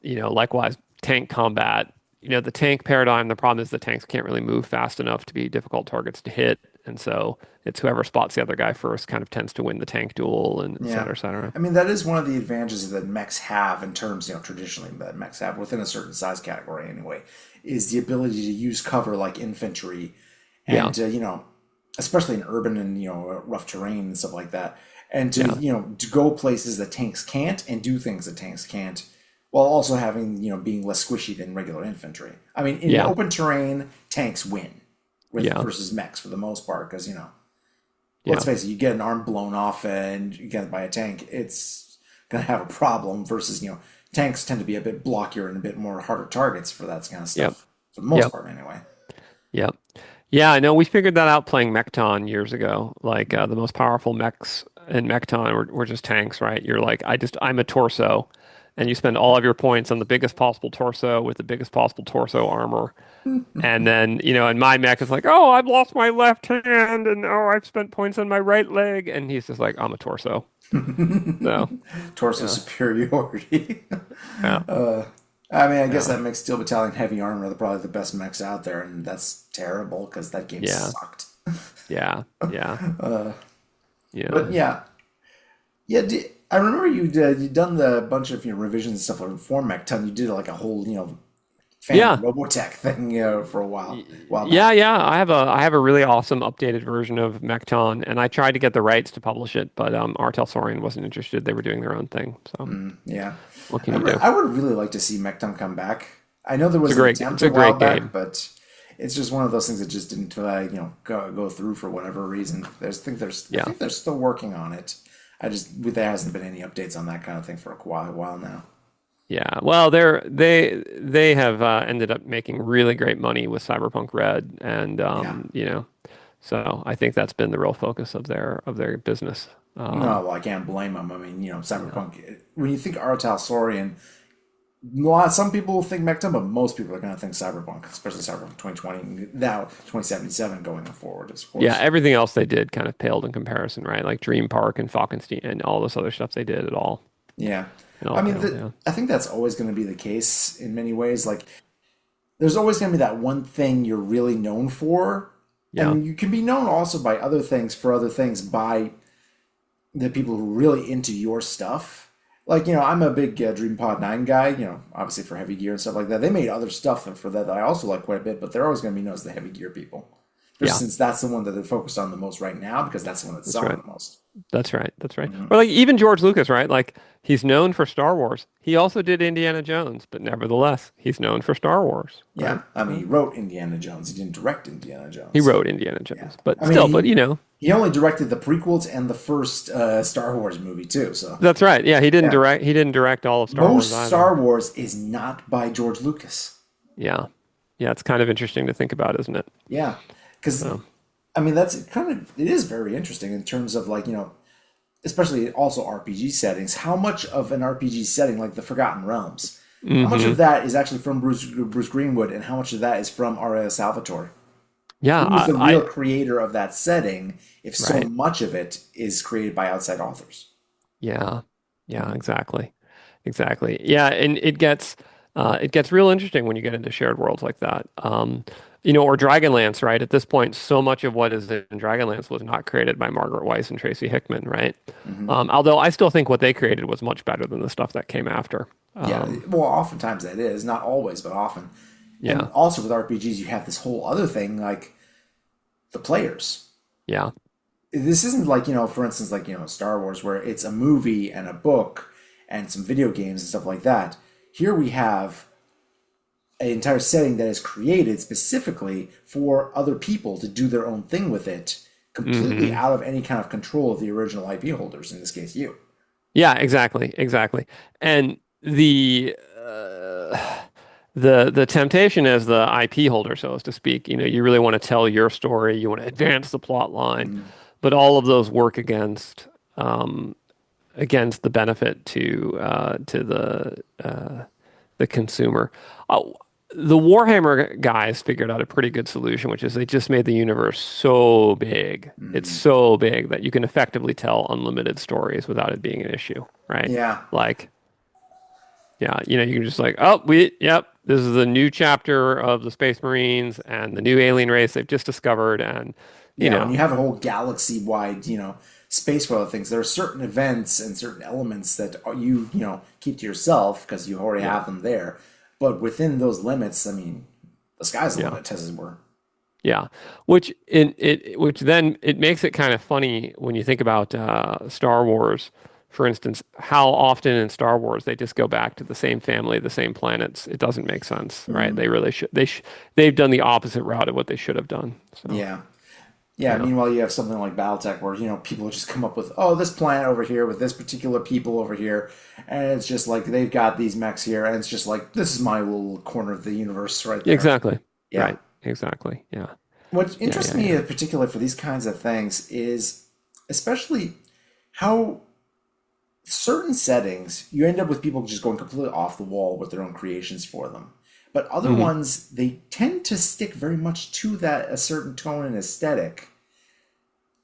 Likewise, tank combat. The tank paradigm, the problem is the tanks can't really move fast enough to be difficult targets to hit. And so it's whoever spots the other guy first kind of tends to win the tank duel and et Yeah. cetera, et cetera. I mean, that is one of the advantages that mechs have in terms, traditionally that mechs have within a certain size category anyway, is the ability to use cover like infantry Yeah. and, especially in urban and, rough terrain and stuff like that. And to, Yeah. to go places that tanks can't and do things that tanks can't while also having, being less squishy than regular infantry. I mean, in Yeah. open terrain, tanks win with Yeah. versus mechs for the most part because, let's Yeah. face it, you get an arm blown off and you get by a tank, it's gonna have a problem versus, tanks tend to be a bit blockier and a bit more harder targets for that kind of Yep. stuff, for the most Yep. part, anyway. Yep. Yeah, I know we figured that out playing Mechton years ago. Like the most powerful mechs in Mechton were just tanks, right? You're like, I'm a torso, and you spend all of your points on the biggest possible torso with the biggest possible torso armor. And then, and my mech is like, oh, I've lost my left hand, and oh, I've spent points on my right leg, and he's just like, I'm a torso. So, Torso yeah, superiority. yeah, I mean, I guess yeah, that makes Steel Battalion Heavy Armor probably the best mechs out there, and that's terrible because that game yeah, sucked. yeah, yeah, But yeah, yeah, yeah. I remember you'd done the bunch of revisions and stuff like for Mech-Ton. You did like a whole fan yeah. Robotech thing for a while Yeah, back. yeah. I have a really awesome updated version of Mechton, and I tried to get the rights to publish it, but Artel Saurian wasn't interested. They were doing their own thing. So Yeah, what can you do? I would really like to see Mech-Ton come back. I know there was an It's attempt a a while great back, game. but it's just one of those things that just didn't go through for whatever reason. I Yeah, think they're still working on it. There hasn't been any updates on that kind of thing for a while now. yeah. Well, they have ended up making really great money with Cyberpunk Red, and Yeah. so I think that's been the real focus of their business. No, well, I can't blame them. I mean, Yeah, Cyberpunk. When you think Artal Saurian, some people will think Mechton, but most people are going to think Cyberpunk, especially Cyberpunk 2020, now 2077 going forward, of yeah. course. Everything else they did kind of paled in comparison, right? Like Dream Park and Falkenstein and all this other stuff they did. Yeah. It all I mean, paled. Yeah, I think that's always going to be the case in many ways. Like, there's always going to be that one thing you're really known for, yeah. and you can be known also by other things for other things by the people who are really into your stuff. Like, I'm a big Dream Pod 9 guy, obviously for heavy gear and stuff like that. They made other stuff for that I also like quite a bit, but they're always going to be known as the heavy gear people. Just Yeah. since that's the one that they're focused on the most right now, because that's the one that's That's selling right. the most. That's right. That's right. Or like even George Lucas, right? Like he's known for Star Wars. He also did Indiana Jones, but nevertheless, he's known for Star Wars, right? Yeah, I mean, Yeah. he wrote Indiana Jones. He didn't direct Indiana He Jones. wrote Indiana Yeah, Jones, but I mean, still, but he only directed the prequels and the first Star Wars movie too. So that's right. Yeah, yeah, he didn't direct all of Star Wars most either. Star Wars is not by George Lucas. Yeah. Yeah, it's kind of interesting to think about, isn't it? Yeah, because So, I mean it is very interesting in terms of like especially also RPG settings. How much of an RPG setting like the Forgotten Realms? How much hmm. of that is actually from Bruce Greenwood, and how much of that is from R.A. Salvatore? Yeah, Who is the real I creator of that setting if so right. much of it is created by outside authors? Yeah. Yeah, exactly. Exactly. Yeah, and it gets real interesting when you get into shared worlds like that. Or Dragonlance, right? At this point, so much of what is in Dragonlance was not created by Margaret Weiss and Tracy Hickman, right? Hmm. Although I still think what they created was much better than the stuff that came after. Yeah, well, oftentimes that is, not always, but often. And Yeah, also with RPGs, you have this whole other thing like the players. yeah, This isn't like, for instance, like, Star Wars, where it's a movie and a book and some video games and stuff like that. Here we have an entire setting that is created specifically for other people to do their own thing with it, completely hmm, out of any kind of control of the original IP holders, in this case, you. yeah, exactly, exactly. And the temptation as the IP holder, so as to speak, you really want to tell your story, you want to advance the plot line, Mm. but all of those work against the benefit to the consumer. Uh, the Warhammer guys figured out a pretty good solution, which is they just made the universe so big. It's Mm. so big that you can effectively tell unlimited stories without it being an issue, right? Yeah. Like, yeah, you can just like, yep, this is a new chapter of the Space Marines and the new alien race they've just discovered, and you Yeah, when know, you have a whole galaxy-wide, space for other things, there are certain events and certain elements that keep to yourself because you already yeah, have them there. But within those limits, I mean, the sky's the yeah. limit, as it were. Yeah, which then it makes it kind of funny when you think about Star Wars, for instance, how often in Star Wars they just go back to the same family, the same planets. It doesn't make sense, right? Mm, They really should they've done the opposite route of what they should have done. So yeah. Yeah, Yeah, meanwhile you have something like Battletech where, people just come up with, oh, this planet over here with this particular people over here, and it's just like they've got these mechs here, and it's just like this is my little corner of the universe right there. exactly. Yeah. Right. Exactly. Yeah. What Yeah. interests Yeah. me Yeah. in particular for these kinds of things is especially how certain settings you end up with people just going completely off the wall with their own creations for them. But other Hmm. ones, they tend to stick very much to that a certain tone and aesthetic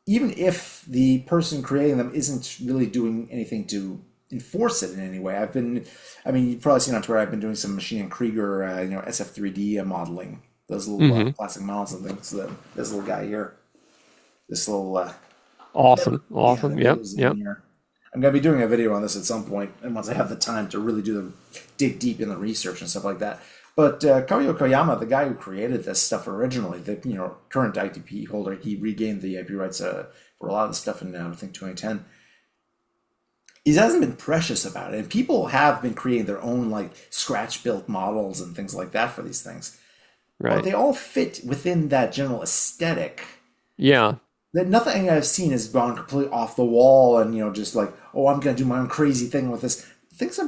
even if the person creating them isn't really doing anything to enforce it in any way. I mean, you've probably seen on Twitter, I've been doing some Machine and Krieger, SF3D modeling, those little Hmm. plastic models and things. This little guy here, this little, Awesome. yeah, Awesome. that Yep. goes in Yep. here. I'm gonna be doing a video on this at some point, and once I have the time to really dig deep in the research and stuff like that. But Koyo Koyama, the guy who created this stuff originally, the current ITP holder, he regained the IP rights for a lot of the stuff in I think 2010. He hasn't been precious about it, and people have been creating their own like scratch built models and things like that for these things. But Right. they all fit within that general aesthetic Yeah. that nothing I've seen has gone completely off the wall and just like, oh, I'm gonna do my own crazy thing with this. Things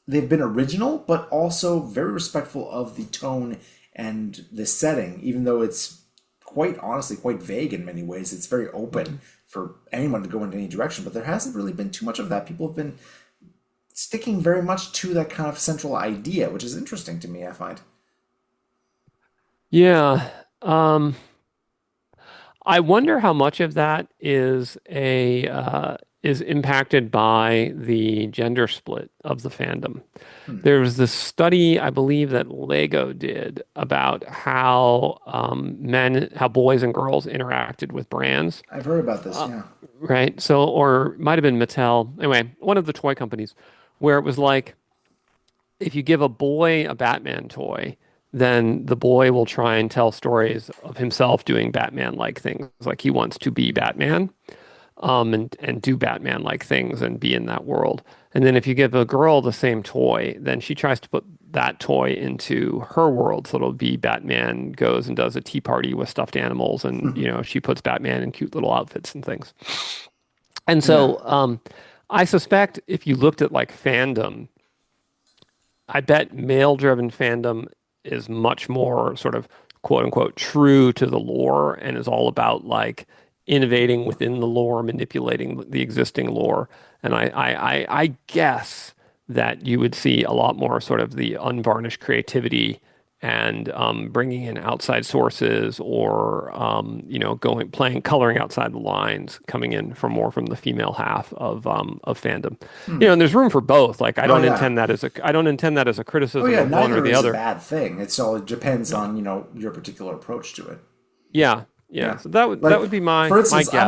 they've been original, but also very respectful of the tone and the setting, even though it's quite honestly quite vague in many ways. It's very open for anyone to go in any direction, but there hasn't really been too much of that. People have been sticking very much to that kind of central idea, which is interesting to me, I find. Yeah. I wonder how much of that is impacted by the gender split of the fandom. Hmm. There was this study, I believe, that Lego did about how how boys and girls interacted with brands, I've heard about this, yeah. right? So, or it might have been Mattel. Anyway, one of the toy companies, where it was like if you give a boy a Batman toy, then the boy will try and tell stories of himself doing Batman-like things, like he wants to be Batman, and do Batman-like things and be in that world. And then if you give a girl the same toy, then she tries to put that toy into her world. So it'll be Batman goes and does a tea party with stuffed animals, and she puts Batman in cute little outfits and things. And Yeah. so I suspect if you looked at like fandom, I bet male-driven fandom is much more sort of quote unquote true to the lore and is all about like innovating within the lore, manipulating the existing lore. And I guess that you would see a lot more sort of the unvarnished creativity and bringing in outside sources or going playing coloring outside the lines, coming in from more from the female half of fandom. Hmm. And there's room for both. Like Oh yeah. I don't intend that as a Oh criticism yeah, of one or neither the is a other. bad thing. It depends Yeah. on, your particular approach to it. Yeah, yeah. Yeah. So that would Like be for my instance, guess.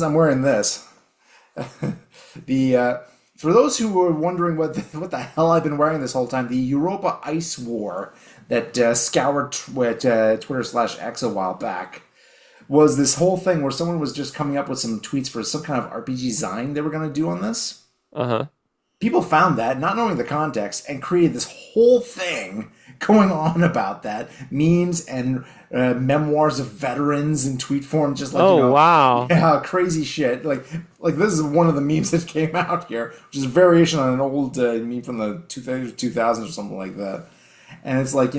I'm wearing this. The For those who were wondering what the hell I've been wearing this whole time, the Europa Ice War that scoured Twitter/X a while back was this whole thing where someone was just coming up with some tweets for some kind of RPG design they were going to do on this. Uh-huh. People found that, not knowing the context, and created this whole thing going on about that. Memes and memoirs of veterans in tweet form, just like, Oh, wow. yeah, crazy shit. Like this is one of the memes that came out here, which is a variation on an old meme from the 2000s or something like that. And it's like,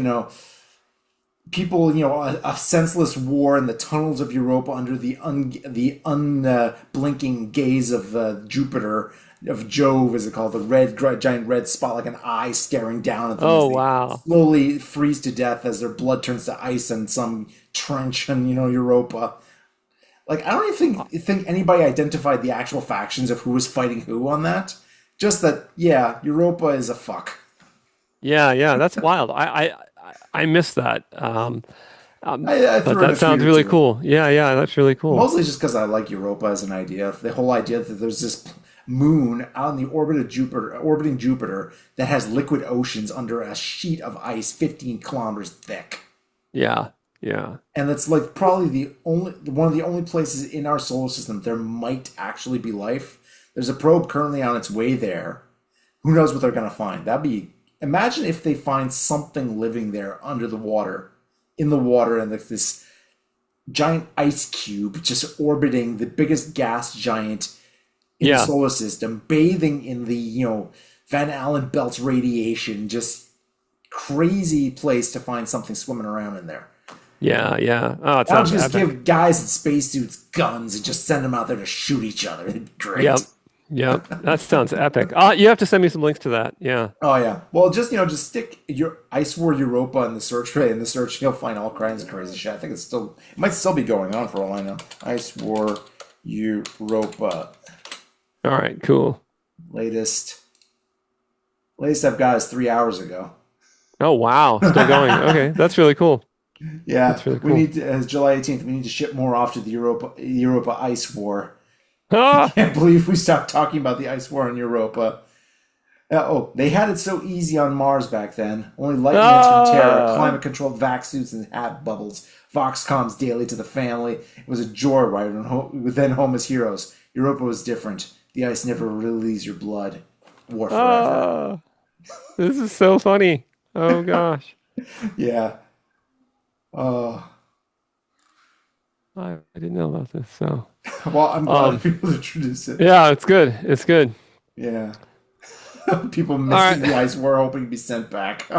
people, a senseless war in the tunnels of Europa under the unblinking gaze of Jupiter, of Jove, as it called, the giant red spot like an eye staring down at them as Oh, they wow. slowly freeze to death as their blood turns to ice in some trench in Europa. Like I don't even think anybody identified the actual factions of who was fighting who on that. Just that, yeah, Europa is a fuck. Yeah, yeah, that's wild. I missed that. I But threw in that a tweet sounds or really two. cool. Yeah, yeah, that's really cool. Mostly just because I like Europa as an idea. The whole idea that there's this moon out in the orbit of Jupiter, orbiting Jupiter, that has liquid oceans under a sheet of ice 15 kilometers thick. Yeah, yeah. And that's like probably one of the only places in our solar system there might actually be life. There's a probe currently on its way there. Who knows what they're gonna find? Imagine if they find something living there under the water, in the water, and like this giant ice cube just orbiting the biggest gas giant in the Yeah. solar system, bathing in the, Van Allen belts radiation, just crazy place to find something swimming around in there. Yeah. Yeah. Oh, it Why don't sounds you just epic. give guys in spacesuits guns and just send them out there to shoot each other? It'd be great. Yep. Yep. That sounds epic. You have to send me some links to that. Yeah. Oh yeah. Well, just stick your Ice War Europa in the search tray. In the search, you'll find all kinds of crazy shit. I think it might still be going on for all I know. Ice War Europa. All right. Cool. Latest, latest I've got is 3 hours ago. Oh, wow. Still going. Okay. That's really cool. Yeah, That's really we cool. need to, as July 18th. We need to ship more off to the Europa Ice War. Ah! Can't believe we stopped talking about the Ice War in Europa. They had it so easy on Mars back then. Only light minutes from Terra, Ah! climate-controlled vac suits and hat bubbles. Voxcoms daily to the family. It was a joyride then home as heroes. Europa was different. The ice never relieves your blood. War forever. Ah! This is so funny. Oh, gosh. Yeah. Oh. I didn't know about this. So, Well, I'm glad um, people introduced it. yeah, it's good. It's good. Yeah. People All missing the right. ice war, hoping to be sent back.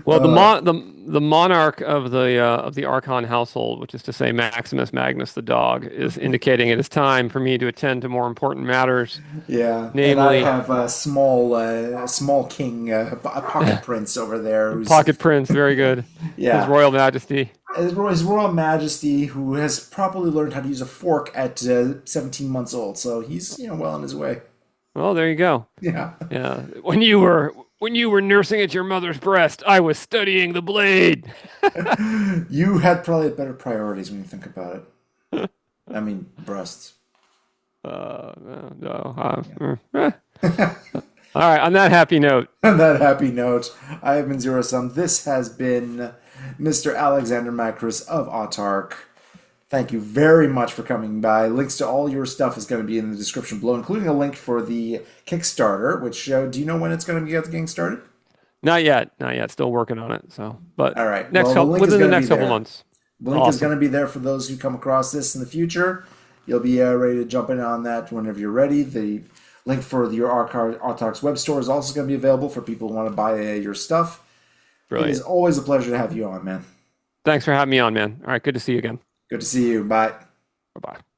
Well, uh, the monarch of the Archon household, which is to say Maximus Magnus the dog, is indicating it is time for me to attend to more important matters, yeah, and I namely have a small king, a pocket prince over there, who's Pocket Prince. Very good. His yeah, Royal Majesty. His Royal Majesty, who has properly learned how to use a fork at 17 months old, so he's well on his way. Well, there you go. Yeah, Yeah. When you were nursing at your mother's breast, I was studying the blade. you had probably better priorities when you think about it. I mean, breasts. No. All right. On that happy note, On that happy note, I have been Zero Sum. This has been Mr. Alexander Macris of Autarch. Thank you very much for coming by. Links to all your stuff is going to be in the description below, including a link for the Kickstarter, which, do you know when it's going to be getting started? not yet. Not yet. Still working on it. So, but All right. next Well, the couple link is within the going to be next couple there. months. The link is Awesome. going to be there for those who come across this in the future. You'll be ready to jump in on that whenever you're ready. The link for your Autarch's web store is also going to be available for people who want to buy your stuff. It is Brilliant. always a pleasure to have you on, man. Thanks for having me on, man. All right. Good to see you again. Good to see you. Bye. Bye bye.